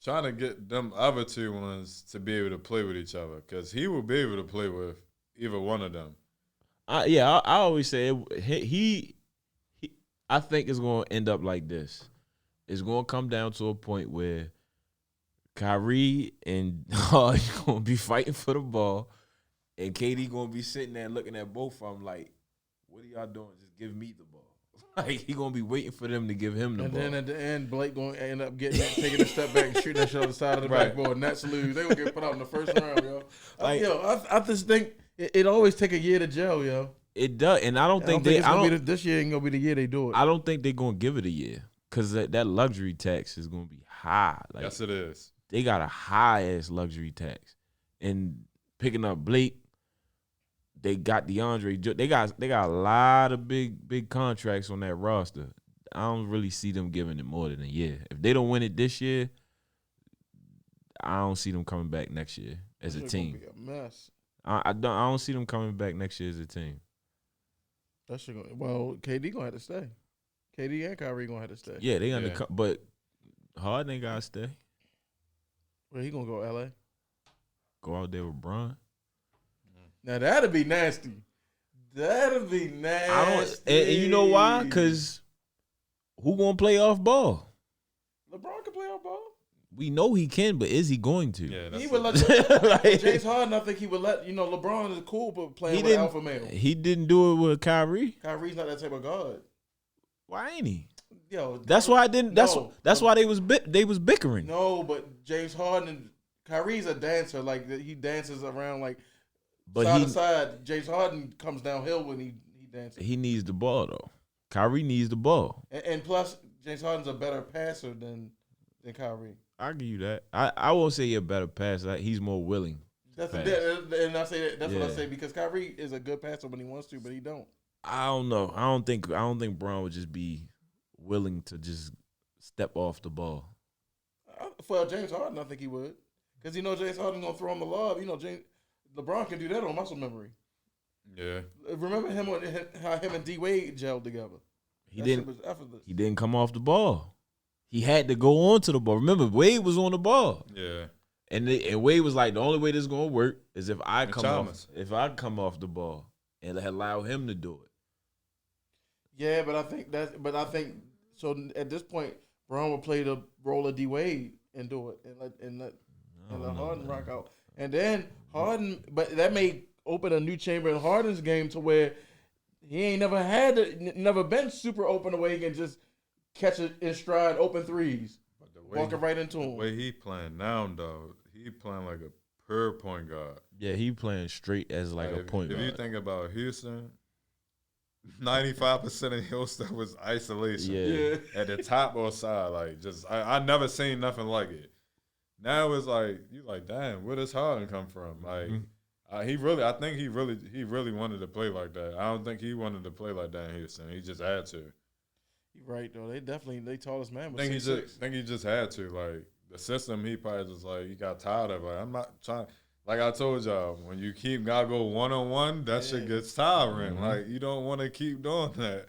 Trying to get them other 2 ones to be able to play with each other, because he will be able to play with either one of them. I always say he I think it's going to end up like this. It's going to come down to a point where Kyrie and Harden going to be fighting for the ball, and KD going to be sitting there looking at both of them like, what are y'all doing? Just give me the ball. Like, he going to be waiting for them to give him the And ball. then at the end, Blake going to end up taking a step back and shooting that shit on the side of the backboard. Nets lose. They going to get put out in the first round, yo. I just think it always take a year to gel, yo. It does, and I don't think this year ain't gonna be the year they do it. I don't think they're gonna give it a year because that luxury tax is gonna be high. Like, Yes, it is. they got a high ass luxury tax, and picking up Blake, they got DeAndre. They got a lot of big contracts on that roster. I don't really see them giving it more than a year. If they don't win it this year, I don't see them coming back next year as a team. Gonna be a mess. I don't see them coming back next year as a team. That shit KD gonna have to stay. KD and Kyrie gonna have to stay. Yeah, they gonna but Harden ain't gotta stay. Where he gonna go? LA. Go out there with Bron. Now that'd be nasty. That'd be nasty. And you know why? Because who gonna play off ball? LeBron can play off ball. We know he can, but is he going to? Yeah, that's He would let Like, James Harden. I think he would let LeBron is cool, but playing He with didn't- alpha male. he didn't do it with Kyrie. Kyrie's not that type of guard. Why ain't he? Yo, That's why I didn't. That's No. why they was bickering. No, but James Harden, Kyrie's a dancer. Like he dances around. Like But side to side. James Harden comes downhill when he dances. he needs the ball though. Kyrie needs the ball. And plus, James Harden's a better passer than Kyrie. I'll give you that. I won't say he's a better passer. He's more willing. That's pass. and I say that's what I Yeah. say because Kyrie is a good passer when he wants to, but he don't. I don't know. I don't think Brown would just be willing to just step off the ball. For James Harden, I think he would because James Harden's gonna throw him the lob. LeBron can do that on muscle memory. Yeah. Remember how him and D Wade gelled together. He That didn't. shit was effortless. He didn't come off the ball. He had to go on to the ball. Remember, Wade was on the ball. Yeah. And Wade was like, the only way this is gonna work is if I And come Chalmers. off the ball and allow him to do it. Yeah, but I think so. At this point, Brown will play the role of D Wade and do it, and let Harden rock out, and then Harden. But that may open a new chamber in Harden's game to where he ain't never been super open away. He can just catch it in stride, open threes, But the way walking right into the him. way he playing now, though, he playing like a pure point guard. Yeah, he playing straight as like a point If guard. you think about Houston, 95% of Houston was isolation. Yeah. At the top or side, like just I never seen nothing like it. Now it's like you like, damn, where does Harden come from? Like I think he really wanted to play like that. I don't think he wanted to play like that in Houston. He just had to. You're right though. They tallest man I was think 6'6". he just had to. Like the system, he probably just like he got tired of it. I'm not trying. Like I told y'all, when you gotta go 1-on-1, that shit gets tiring. Like you don't want to keep doing that.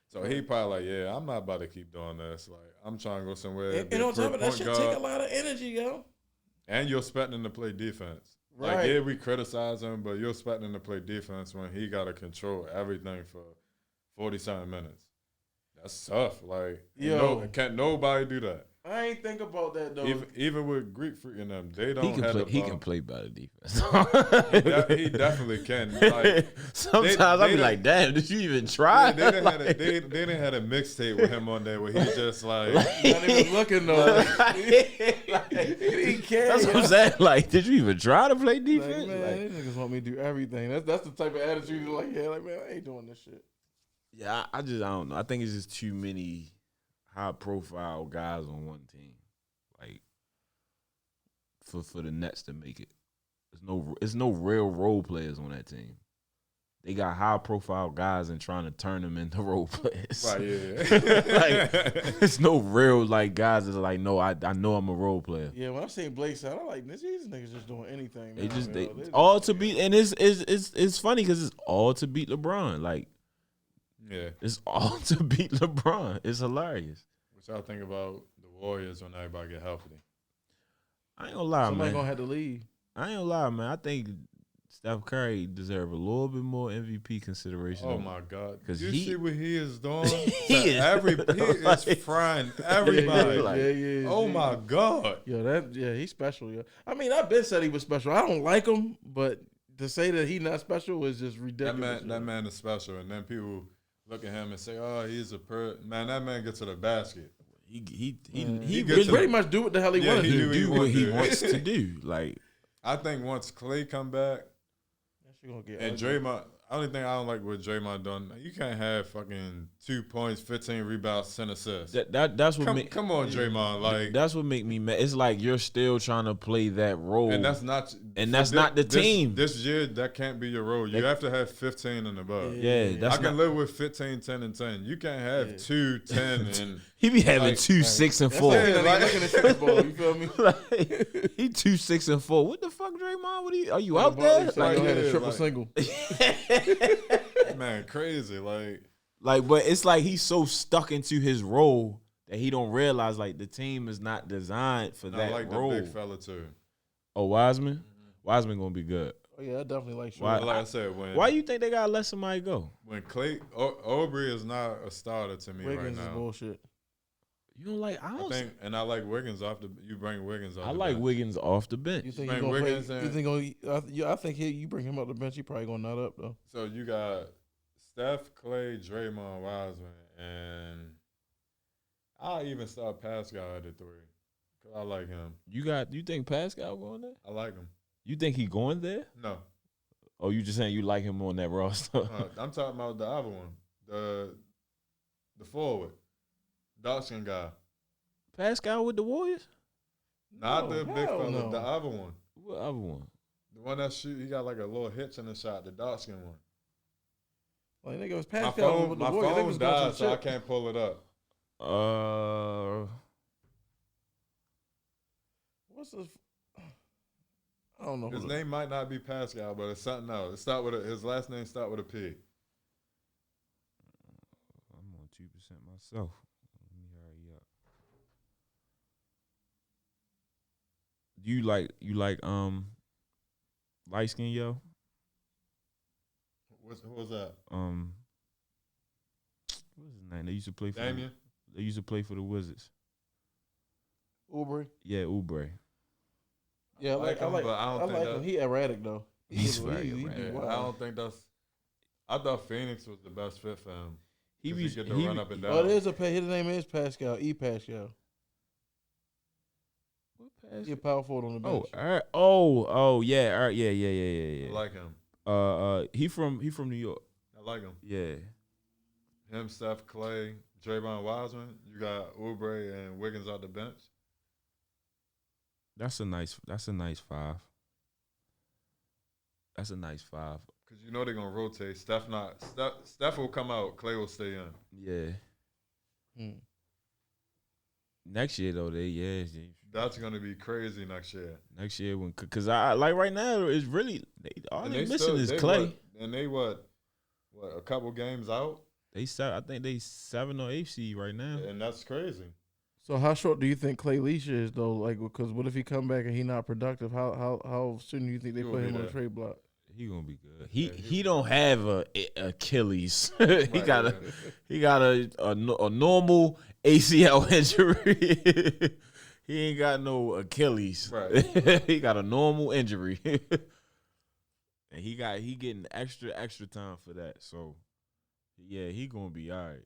So he probably like, yeah, I'm not about to keep doing this. Like I'm trying to go somewhere. And on top of that, shit take a lot of energy, yo. And you're expecting to play defense. Right. Like yeah, we criticize him, but you're expecting to play defense when he got to control everything for 40-something minutes. That's tough. Like can't nobody do that. I ain't think about that though. Even with Greek Freak and them, they don't have the ball. He can play better defense. He definitely can. Like, Sometimes I be like, damn, did you even try? they didn't had a mixtape with him on there where he just like Not even looking though. He can't. That's what I'm saying. Like, did you even try to play Like, defense? man, these niggas want me to do everything. That's the type of attitude you're like, yeah, like man, I ain't doing this shit. Yeah, I don't know. I think it's just too many high profile guys on one team. Like for the Nets to make it. There's no real role players on that team. They got high profile guys and trying to turn them into role players. right, yeah. Like it's no real like guys that are like, no, I know I'm a role player. Yeah, when I seen Blake side, I'm like, these niggas just doing anything. They now, just yo. They all to beat, and it's funny because it's all to beat LeBron. Like Yeah. it's all to beat LeBron. It's hilarious. What y'all think about the Warriors when everybody get healthy? I ain't gonna lie, somebody man. gonna have to leave. I ain't gonna lie, man. I think Steph Curry deserve a little bit more MVP consideration. Oh my God! 'Cause You he- see what he is doing? He is- he is frying everybody. Like, yeah. Oh my God! Yo, he's special, yo. I mean, I've been said he was special. I don't like him, but to say that he's not special is just ridiculous. That man is special, and then people look at him and say, "Oh, he's a man." That man gets to the basket. he he gets pretty much do what the hell he Yeah, wants he to do do. what he do. wants to do. Like I think once Clay come back That shit gonna get and ugly. Draymond, only thing I don't like what Draymond done, you can't have fucking 2 points, 15 rebounds, 10 assists. that's what Come on, Draymond, like. that's what make me mad. It's like you're still trying to play that role, And that's not the team. This year, that can't be your role. You have to have 15 and above. Yeah, that's I can not. live with 15, 10, and 10. You can't have 2, 10, and He be having like- 2, 6, and That's 4. like looking at football. You feel me? Like, he 2, 6, and 4. What the fuck, Draymond? Are you out there? Like, Like, had a yeah, triple like- single. man, crazy. Like, But it's like he's so stuck into his role that he don't realize like the team is not designed for I that like role. the big fella too. Oh, Wiseman? Wiseman gonna be good. Oh yeah, I definitely like short. Why- But like I said, Why you think they gotta let somebody go? when Clay Aubrey is not a starter to me Wiggins right is now. bullshit. You don't like? I I don't. think, and I like Wiggins off the. You bring Wiggins off. I the like bench. Wiggins off the You bench. think Man, he gonna Wiggins play? and- You think I think you bring him up the bench, he probably gonna nut up though. So you got Steph, Clay, Draymond, Wiseman, and I'll even start Pascal at the 3 because I like him. You think Pascal going there? I like him. You think he going there? No, Oh, you just saying you like him on that roster? I'm talking about the other one, the forward, dark skin guy. Pascal with the Warriors? Not the big hell fella, no. the other one. What other one? The one that shoot, he got like a little hitch in the shot, the dark skin one. Like nigga was My Pascal with the phone Warriors. They was going to died, the so I chip. can't pull it up. What's this? I don't know. His name might not be Pascal, but it's something else. It start with his last name start with a P. I'm on 2% myself. Let me hurry up. Do you like light skin, yo? Who was that? What's his name? They used to play for Damien? They used to play for the Wizards. Oubre. Yeah, Oubre. Yeah, I like but I don't think him. that. He erratic though. He's He very be erratic. wild. I don't think that's. I thought Phoenix was the best fit for him. He 'Cause was get to run up and down. Oh, his name is Pascal. Pascal. What pass? He a power forward on the bench. Yeah, I like him. He from New York. I like him. Yeah. Him, Steph, Clay, Draymond Wiseman. You got Oubre and Wiggins out the bench. That's a nice five. That's a nice five. Because you know they're gonna rotate. Steph will come out. Clay will stay in. Yeah. Hmm. Next year though, That's gonna be crazy next year. next year because I like right now it's really all And they missing still- is they Clay. what a couple games out, I think they 7 or 8 seed right now. and that's crazy. So how short do you think Clay Leisha is though? Like, because what if he come back and he not productive? How soon do you think they He'll put be him on the there. trade block? He gonna be good. He don't have a Achilles. he Right, got yeah. he got a normal ACL injury. He ain't got no Achilles. Right. He got a normal injury. And he getting extra time for that. So yeah, he gonna be all right.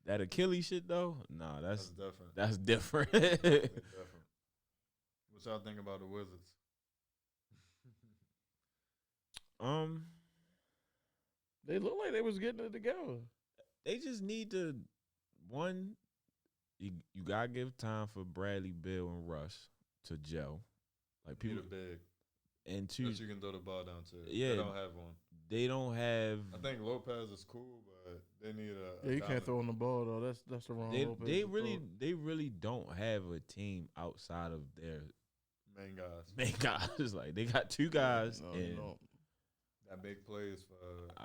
That Achilles shit though, nah, That's different. that's different. That's different. What y'all think about the Wizards? They look like they was getting it together. They just need to you gotta give time for Bradley, Bill, and Russ to gel. Like People people big. and two, That you can throw the ball down to. Yeah. They don't have one. they don't have. I think Lopez is cool, but they need a. Yeah, you can't dominant- throw on the ball though. That's the wrong. Lopez They to really don't have a team outside of their main guys. main guys. Like they got two guys, throw. No, and no. That big plays for.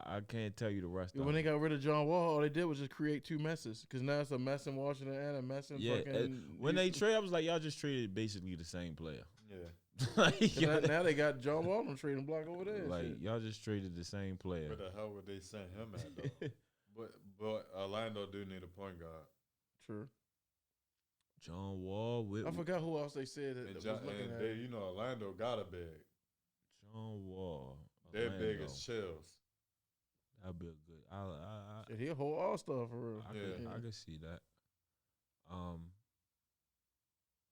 I can't tell you the rest. Yeah, when they got rid of John Wall, all they did was just create two messes. Because now it's a mess in Washington and a mess in fucking. When they trade, I was like, y'all just traded basically the same player. Yeah. Like, now they got John Wall on the trading block over there. like Shit. y'all just traded the same player. Where the hell would they send him at though? but Orlando do need a point guard. True. John Wall with I forgot who else they said that And, was John, looking and at. they, you know, Orlando got a big. John Wall. Their big Orlando. is Chills. That'd be a good. I Shit, he a whole all star for real. Yeah. I could see that.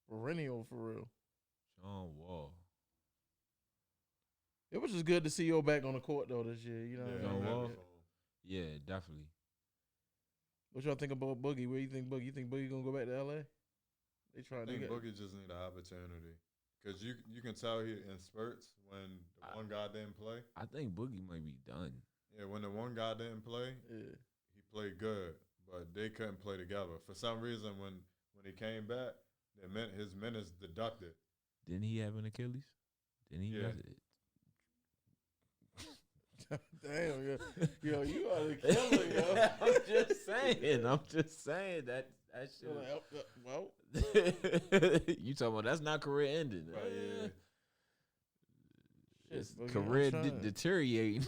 Perennial for real. John Wall. It was just good to see Yo back on the court though this year. You know, Yeah, what I John mean? I'm Wall? happy for him. Yeah, definitely. What y'all think about Boogie? Where you think Boogie? You think Boogie gonna go back to LA? They I trying to think get. Boogie just need an opportunity. Because you can tell he in spurts when the one guy didn't play. I think Boogie might be done. Yeah, when the one guy didn't play, Yeah. he played good, but they couldn't play together. For some reason, when he came back, his minutes deducted. Didn't he have an Achilles? Didn't he? Yeah. Damn, yo, you are the killer, yo. I'm just saying that shit. You're like, well, You talking about that's not career ending? Right, yeah. It's Boogie, career I'm trying. deteriorating.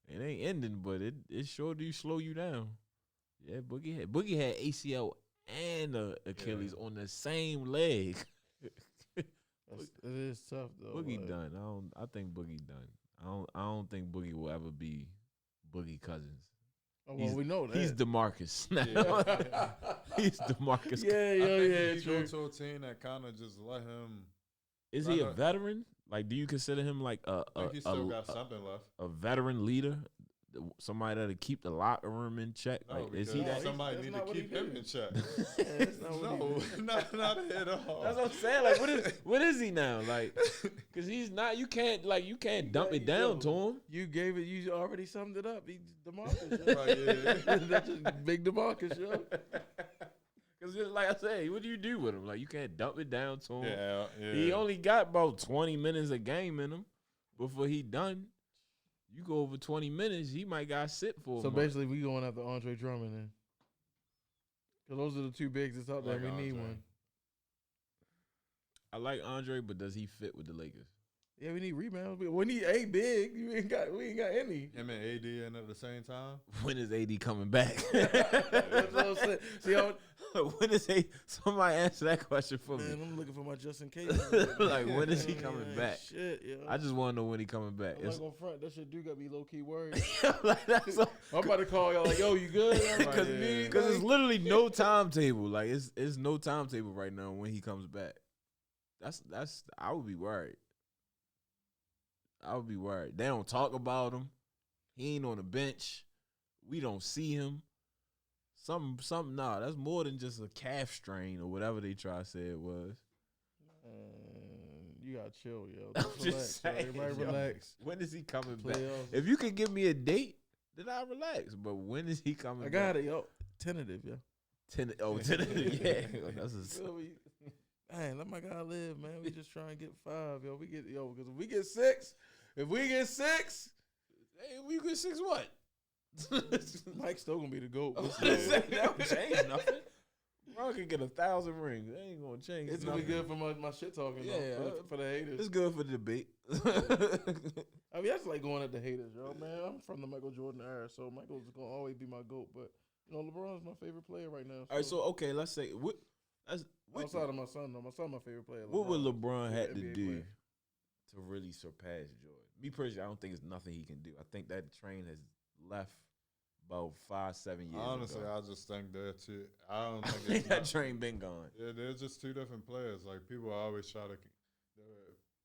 It ain't ending, but it sure do slow you down. Yeah, Boogie had ACL and Achilles on the same leg. it is tough though. Boogie like- done. I think Boogie done. I don't think Boogie will ever be Boogie Cousins. Oh, well, we know that. He's DeMarcus now. He's DeMarcus. yeah, I yo, think yeah, if you go true. to a team that kind of just let him. Is he a veteran? Like, do you consider him like I think he still got something left. a veteran leader, somebody that'll keep the locker room in check? No, Like, is he that? somebody that's need not to what he keep him did. in check. That's not what he did. not at all. That's what I'm saying. Like, what is he now? Like, because he's not. You can't dump it down to him. You gave it. You already summed it up. He's DeMarcus. Yo. Right, yeah. That's just big DeMarcus, yo. Because like I say, what do you do with him? Like, you can't dump it down to him. Yeah. He only got about 20 minutes a game in him before he done. You go over 20 minutes, he might got sit for. So a month. basically, we going after Andre Drummond then. Because those are the two bigs that's out there. Like We need Andre. one. I like Andre, but does he fit with the Lakers? Yeah, we need rebounds. We need a big. We ain't got any. Him and AD in at the same time. When is AD coming back? That's what I'm saying. See, When is he? Somebody answer that question for man, me. I'm looking for my just in case. Like, when is he coming back? Shit, yo. I just want to know when he coming back. I'm not gonna front. That shit do got me low key worried. Like, that's all. I'm about to call y'all like, yo, you good? Because Yeah. it's literally no timetable. Like, it's no timetable right now when he comes back. That's I would be worried. I would be worried. They don't talk about him. He ain't on the bench. We don't see him. Something. Nah, that's more than just a calf strain or whatever they try to say it was. You gotta chill, yo. I'm Just just relax. saying, Everybody yo. relax. When is he coming Playoffs. back? If you could give me a date, then I relax. But when is he coming I back? got it, yo. Tentative, yo. Tentative, yeah. That's a, Feel me? Man, let my guy live, man. We just trying to get 5, yo. Because if we get 6, hey, we get 6 what? Mike's still gonna be the GOAT. That don't change nothing. Bro can get 1,000 rings. That ain't gonna change. It's gonna be nothing. good for my shit talking, Yeah, though, for the haters. It's good for the debate. I mean, that's like going at the haters, yo. Man, I'm from the Michael Jordan era, so Michael's gonna always be my GOAT. But you know, LeBron's my favorite player right now. So. All right, so okay, let's say what Outside of my son, though, my son my favorite player. what would LeBron had to NBA do player. to really surpass Jordan? Me personally, I don't think it's nothing he can do. I think that train has left about 5-7 years. Honestly, ago. I just think that too. I don't I think think it's that not- train been gone. Yeah, they're just two different players. Like people always try to.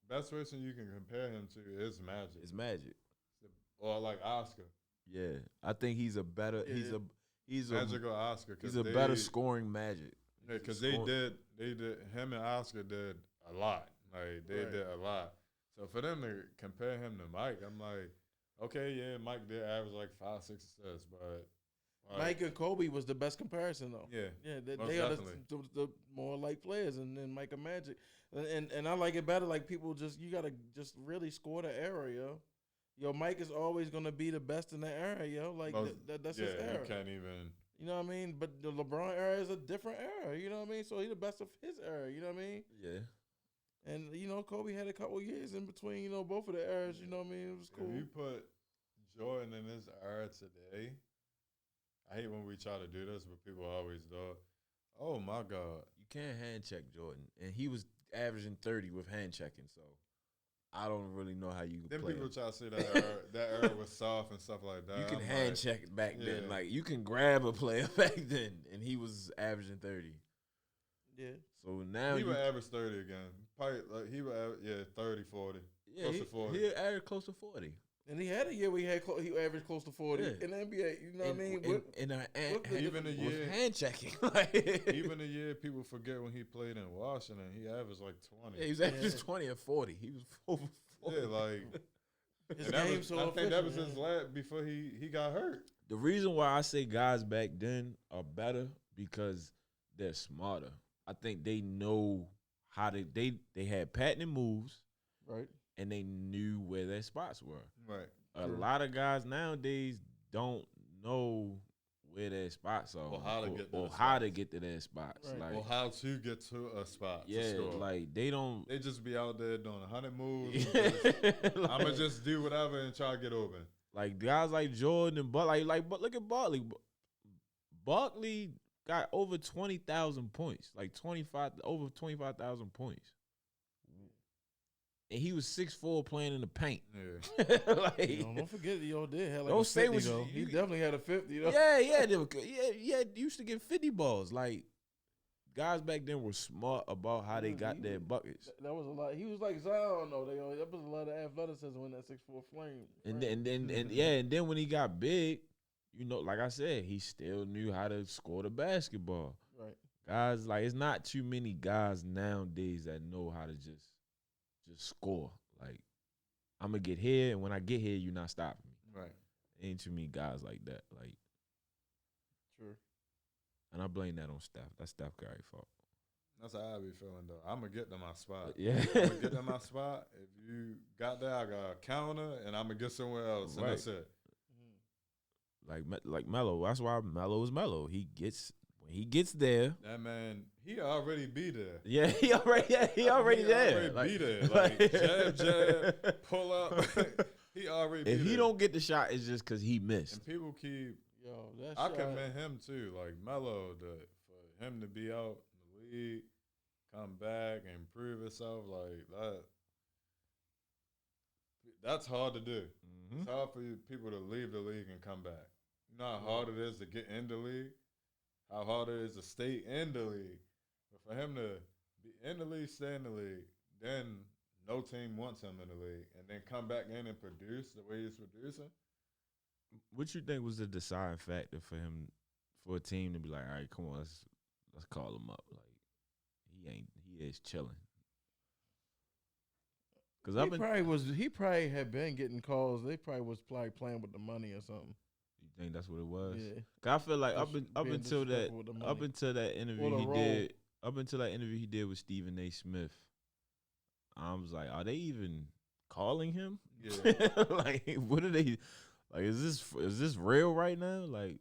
The best person you can compare him to is Magic, It's Magic. or like Oscar. Yeah, I think he's a better. He's Magic a or Oscar. he's a better scoring Magic. Yeah, because Scoring. they did. Him and Oscar did a lot. Like they Right. did a lot. So for them to compare him to Mike, I'm like, okay, yeah, Mike did average like 5-6 assists, but like, Mike and Kobe was the best comparison, though. yeah, They most are definitely. the more like players, and then Mike and Magic, and I like it better. Like people you gotta just really score the era, yo. Yo, Mike is always gonna be the best in the era, yo. Like that's his yeah, era. you can't even. You know what I mean? But the LeBron era is a different era. You know what I mean? So he's the best of his era. You know what I mean? Yeah. And you know, Kobe had a couple years in between. You know, both of the eras. You know what I mean? It was cool. If you put Jordan in his era today, I hate when we try to do this, but people always do it. Oh my God. You can't hand check Jordan, and he was averaging 30 with hand checking. So I don't really know how you Then play people him. try to say that era was soft and stuff like that. You can I'm hand like, check back then. yeah. Like you can grab a player back then, and he was averaging 30. Yeah. So now He you would average 30 again. Probably like he would average, 30, 40. yeah, Close to 40. he averaged close to 40. And he had a year where he averaged close to 40 Yeah. in the NBA. You know what I mean? Even the with year- hand checking. Like, Even the year people forget when he played in Washington, he averaged like 20. yeah, he was averaging 20 and 40. He was over 40. Yeah, like his and that game was, so I think that was efficient, his man. last before he got hurt. The reason why I say guys back then are better because they're smarter. I think they know how they had patented moves Right. and they knew where their spots were. Right. A lot of guys nowadays don't know where their spots are Or how to get to or the how to spots. get to their spots. Right. Like Or how to get to a spot. to yeah, score. like they don't. They just be out there doing 100 moves. I'm gonna just do whatever and try to get open. Like guys like Jordan and but look at Barkley. Barkley got over 20,000 points, like over 25,000 points, and he was 6'4" playing in the paint. Yeah. Like, Don't forget, yo, did had like Don't a say 50, what though. you- He definitely had a 50, though. yeah, they used to get 50 balls. Like guys back then were smart about how they got their buckets. That was a lot. He was like Zion though. That was a lot of athleticism in that 6'4" flame. And then when he got big, you know, like I said, he still knew how to score the basketball. Right. Guys, like it's not too many guys nowadays that know how to just score. Like I'm gonna get here, and when I get here, you're not stopping me. Right. Ain't too many guys like that. Like, True. and I blame that on Steph. That's Steph Curry's fault. That's how I be feeling though. I'm gonna get to my spot. Yeah. I'm gonna get to my spot. If you got there, I got a counter, and I'm gonna get somewhere else, and Right. that's it. Like Melo. That's why Melo is Melo. When he gets there. That man, he already be there. Yeah, he already there. He already be there. Like jab, pull up. He already. If be he there. don't get the shot, it's just because he missed. And people keep. Yo, that I shot. commend him too. Like Melo, for him to be out in the league, come back and prove himself like that. That's hard to do. Mm-hmm. It's hard for people to leave the league and come back. You know how hard it is to get in the league, how hard it is to stay in the league. But for him to be in the league, stay in the league, then no team wants him in the league, and then come back in and produce the way he's producing. What you think was the deciding factor for him, for a team to be like, all right, come on, let's call him up. Like he is chilling. Cause he probably had been getting calls. They probably was playing with the money or something. You think that's what it was? Yeah. Cause I feel like up Being until that interview he did with Stephen A. Smith, I was like, are they even calling him? Yeah. Like, what are they? Like, is this real right now? Like,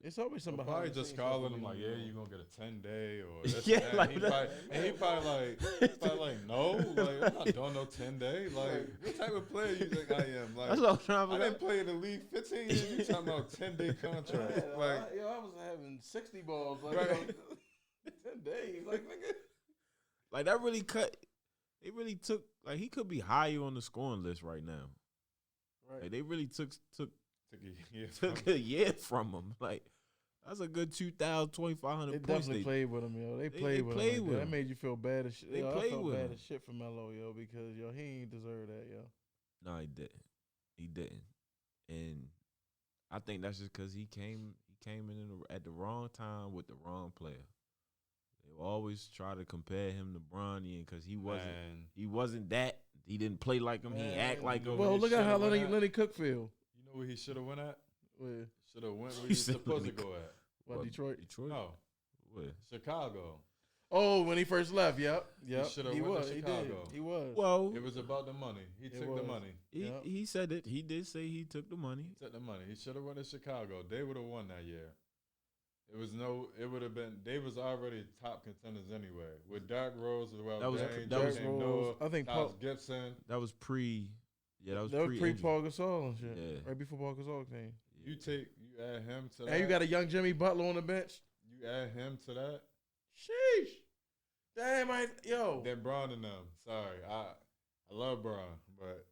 it's always somebody Probably just calling him like, yeah, you're gonna get a 10-day or this Yeah, and that. like He probably like, no, like I'm not doing no 10-day. Like, what type of player you think I am? Like, That's what I'm trying to I figure didn't out. play in the league 15 years. You talking about 10-day contract? Yeah, Like, I was having 60 balls like Right. 10 days. Like nigga. Like that really cut. They really took. Like he could be higher on the scoring list right now. Right. Like they really took took a year from him. Like that's a good 2,000, 2,500 They points. definitely played with him, yo. They played with him. with That him. made you feel bad as shit. They Yo, I played felt with bad him. as shit for Melo, yo, because yo, he ain't deserve that, yo. No, he didn't. He didn't. And I think that's just because he came in at the wrong time with the wrong player. They always try to compare him to Bronny because he wasn't that. He didn't play like him. He act like him. Well, look at how should've went at- Lenny Cook feel. You know where he should have went at? Where? Should have went where He he was said supposed to Lenny go at. What, Detroit? Detroit? No, Where? Chicago. Oh, when he first left, yep. shoulda He went to was. He Chicago. did. He was. Well, It was about the money. He took the was. money. Yep. he said it. He did say he took the money. He took the money. He should have went to Chicago. They would have won that year. It would have been. They was already top contenders anyway. With Derrick Rose as well. That was- Dame, that was- James Noah, I think Taj Paul- Gibson. That was pre. Yeah, that was That was pre pre. Paul Gasol and shit. Yeah. Right before Paul Gasol came. You add him to that. And you got a young Jimmy Butler on the bench. You add him to that. Sheesh. Damn, yo. Then Braun and them. Sorry, I love Braun, but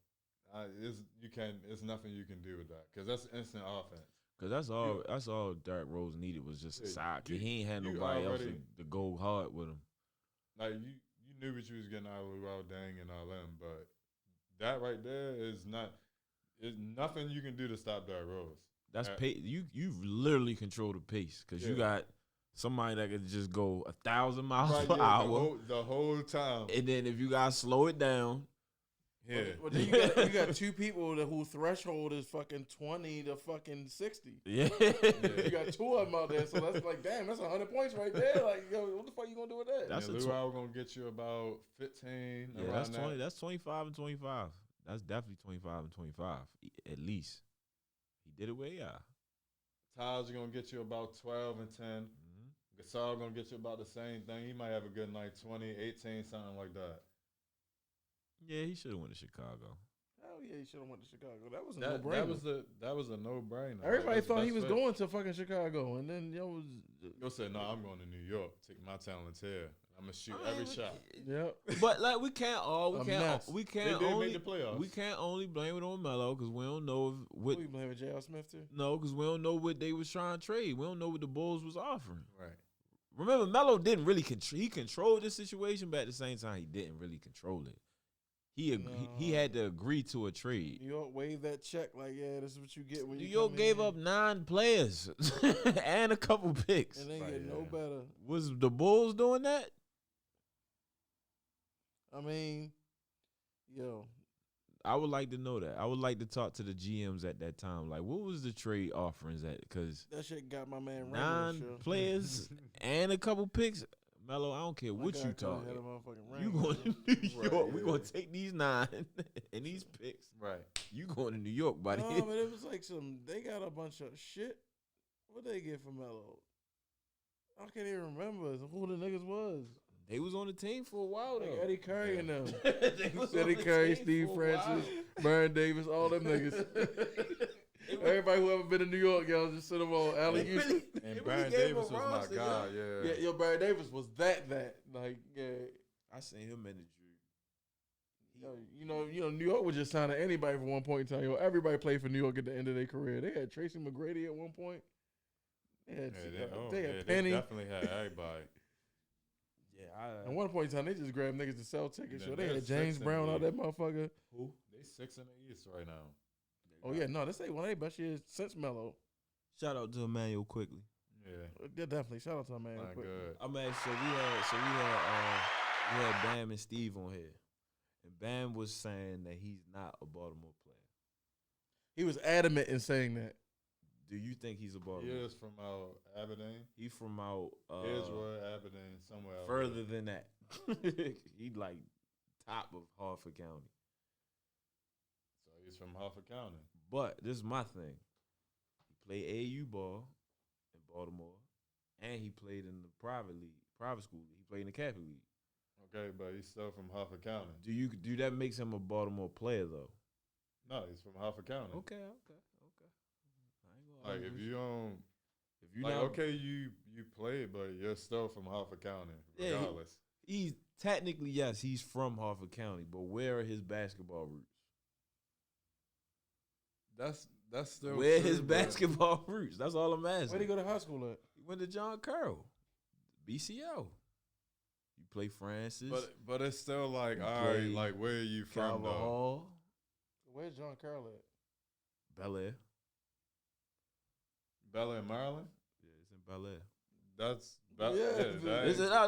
it's nothing you can do with that because that's instant offense. Cause that's all Derrick Rose needed was just a sidekick. He ain't had you nobody else already- to go hard with him. Like you knew what you was getting out of Luol Deng and all them, but that right there is nothing you can do to stop Derrick Rose. That's you literally control the pace because you got somebody that could just go 1,000 miles per hour, the whole time. and then if you gotta slow it down, But then you got two people whose threshold is fucking 20 to fucking 60. yeah. You got two of them out there, so that's like, damn, that's 100 points right there. Like, yo, what the fuck you gonna do with that? That's Luol gonna get you about 15. Yeah, around that's that. 20. That's 25 and 25. That's definitely 25 and 25 at least. He did it with AI. Taj gonna get you about 12 and 10. Gasol gonna get you about the same thing. He might have a good night, 20, 18, something like that. Yeah, he should have went to Chicago. Hell yeah, he should have went to Chicago. That was a That no-brainer. was a no-brainer. Everybody That's thought the he was best fit. going to fucking Chicago, and then Yo said, no, I'm going to New York. Take my talents here. I'm gonna shoot every shot. Yep. But like we can't mess. we They can't did only make the playoffs. we can't only blame it on Melo because we don't know Who you blaming J.R. Smith too? because we don't know what they was trying to trade. We don't know what the Bulls was offering. Right. Remember, Melo didn't really control. He controlled the situation, but at the same time, he didn't really control it. He had to agree to a trade. New York waved that check like, yeah, this is what you get when New you York come gave in. up 9 players and a couple picks. And they get no better. Was the Bulls doing that? I mean, yo, I would like to know that. I would like to talk to the GMs at that time. Like, what was the trade offerings at? Because that shit got my man 9 players and a couple picks. Melo, I don't care what you talking. You going to New York? Right, We gonna take these 9 and these picks. Right. You going to New York, buddy? No, but it was like they got a bunch of shit. What they get from Melo? I can't even remember who the niggas was. They was on the team for a while though. Like Eddie Curry and them. They was on Eddie the Curry, team Steve for a while. Francis, Baron Davis, all them niggas. Everybody who ever been to New York, y'all just sit them on Allen Houston. And Baron Davis was my guy. Yeah. Yeah, Baron Davis was that. Like, yeah. I seen him in the dream. You know, New York was just signing anybody for one point in time. Yo, everybody played for New York at the end of their career. They had Tracy McGrady at one point. They had They Penny. definitely had everybody. Yeah, At one point in time, they just grabbed niggas to sell tickets. Yeah, So they they're had James 6 in Brown the out that motherfucker. Who? They 6 in the East right now. Oh yeah, no, this ain't one of their best years since Melo. shout out to Emmanuel quickly. Yeah. Yeah, definitely. Shout out to my man. Not good. I mean, so we had Bam and Steve on here, and Bam was saying that he's not a Baltimore player. He was adamant in saying that. Do you think he's a He Baltimore? is from out Aberdeen. He from out Edgewood, Aberdeen, somewhere out further than that. He like top of Harford County. So he's from Harford County. But this is my thing. He played AAU ball in Baltimore, and he played in the private school league. He played in the Catholic league. Okay, but he's still from Harford County. Do that makes him a Baltimore player though? No, he's from Harford County. Okay. I ain't gonna Like argue if with you don't, if you like not, okay, you played, but you're still from Harford County, regardless. he's technically yes, he's from Harford County, but where are his basketball roots? That's still Where true, his but basketball roots? That's all I'm asking. Where'd he go to high school at? He went to John Carroll, BCO. You play Francis, But it's still like You all right, play like where are you from Calvin though? Hall, Where's John Carroll at? Bel Air. Bel Air, Maryland. Yeah, it's in Bel Air. That's Yeah.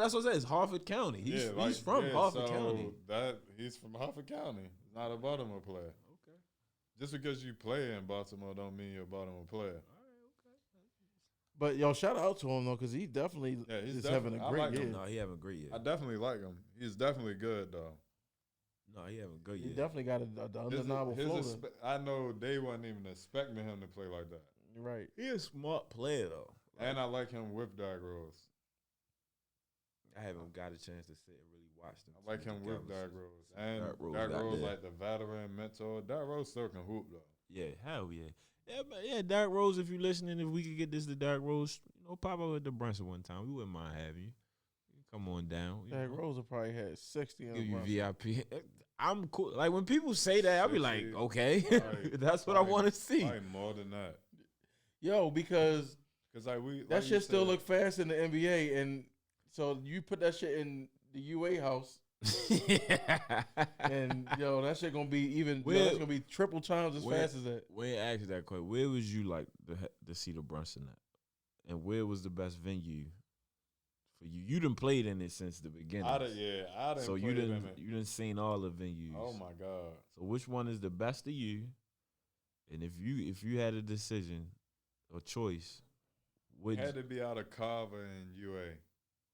That's what I'm saying. It's Harford County. He's from Harford County. He's from Harford County. He's not a Baltimore player. Okay. Just because you play in Baltimore don't mean you're a Baltimore player. But yo, shout out to him though, because he definitely is having a I great like year. him. No, he having a great year. I definitely like him. He's definitely good though. No, he having a good He year. definitely got the undeniable floater. I know they wasn't even expecting him to play like that. You're right. He a smart player though. And I like him with Derrick Rose. I haven't got a chance to sit and really watch them. I like him with Derrick Rose. And Derrick Rose Derrick got Rose there. like the veteran mentor. Derrick Rose still can hoop though. Yeah, hell yeah. Yeah, man, yeah, Derrick Rose, if you're listening, if we could get this to Derrick Rose, pop up at the Brunson one time. We wouldn't mind having you. Come on down. Derrick Rose will probably had 60 in Give the you run. VIP. I'm cool. Like when people say that, I'll be like, 60. okay, Like, that's what I want to see. Probably more than that. Yo, because Because like that shit still look fast in the NBA, and so you put that shit in the UA house, and yo, that shit gonna be even. That's gonna be triple times as fast as that. Where asked that question? Where was you like to see the Brunson at, and where was the best venue for you? You done played in it since the beginning. I didn't. So you didn't seen all the venues. Oh my god! So which one is the best to you? And if you had a decision or choice, It had to be out of Carver and UA.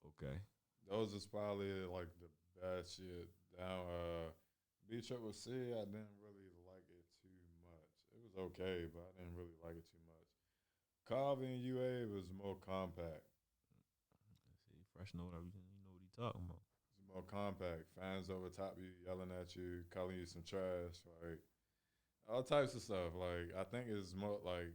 Okay. Those is probably like the best shit. Down B-Triple-C, I didn't really like it too much. It was okay, but I didn't really like it too much. Carver and UA was more compact. See, fresh note, you know what he talking about. It's more compact. Fans over top you, yelling at you, calling you some trash, like all types of stuff. Like I think it's more like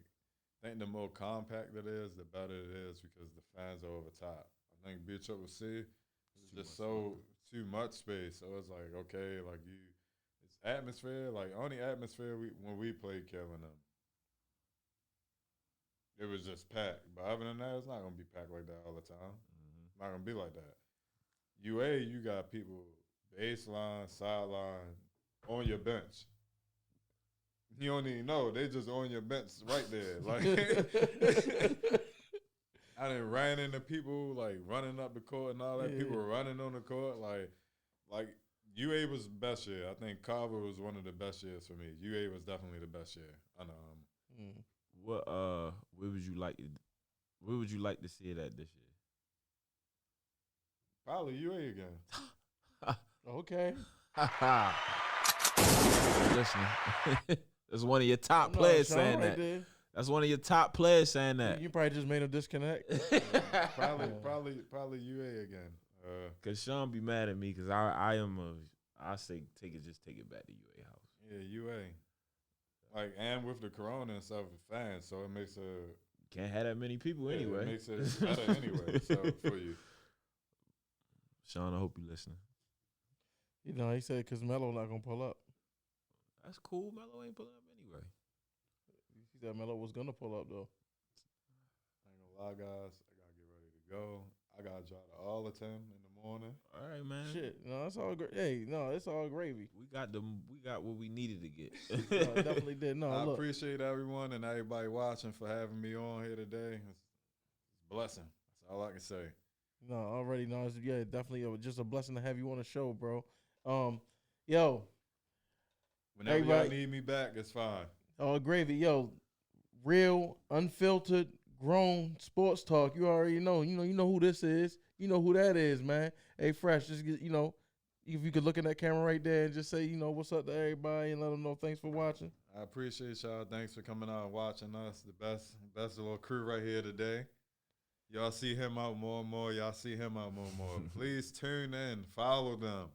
the more compact it is, the better it is because the fans are over top. I think B-Triple-C is just too much space. So it's like, okay, like it's atmosphere. Like only atmosphere when we played killing them. It was just packed. But other than that, it's not gonna be packed like that all the time. not gonna be like that. UA, you got people baseline, sideline, on your bench. You don't even know. They just on your bench right there. Like I done ran into people like running up the court and all that. People were running on the court. Like UA was the best year. I think Carver was one of the best years for me. UA was definitely the best year. I know. Where would you like to see it at this year? Probably UA again. Okay. Listening. That's one of your top players saying right that. there. That's one of your top players saying that. You probably just made a disconnect. Probably UA again. Cause Sean be mad at me because I say take it back to UA house. Yeah, UA. Like, and with the corona and stuff, fans, so it makes can't have that many people anyway. It makes it better anyway. So for you, Sean, I hope you listening. You know, he said because Melo not gonna pull up. That's cool. Melo ain't pulling up anyway. He said Melo was gonna pull up though. I ain't gonna lie, guys. I gotta get ready to go. I gotta drive to Arlington in the morning. All right, man. Shit, no, that's all great. Hey, no, it's all gravy. We got what we needed to get. No, definitely did. No, I look. appreciate everyone and everybody watching for having me on here today. It's a blessing. That's all I can say. No, already no. It's, yeah, definitely just a blessing to have you on the show, bro. Yo. Whenever y'all need me back, it's fine. Oh, gravy, yo. Real, unfiltered, grown sports talk. You already know. You know who this is. You know who that is, man. Hey, Fresh, just get, if you could look in that camera right there and just say, what's up to everybody and let them know thanks for watching. I appreciate y'all. Thanks for coming out and watching us. The best little crew right here today. Y'all see him out more and more. Y'all see him out more and more. Please tune in. Follow them.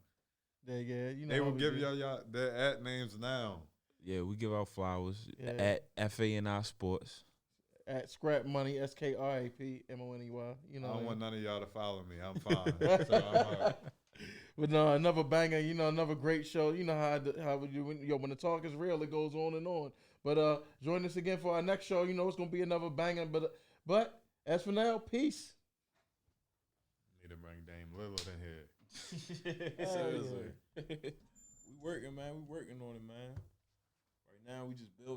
Yeah, they will give y'all their at names now. Yeah, we give out flowers at FANI Sports. At Scrap Money, SKRAPMONEY. I don't want none of y'all to follow me. I'm fine. So I'm all right. But no, another banger. Another great show. You know how we do when the talk is real, it goes on and on. But join us again for our next show. It's gonna be another banger. But as for now, peace. Need to bring Dame Lillard in here. Seriously. We working, man. We working on it, man. Right now, we just building.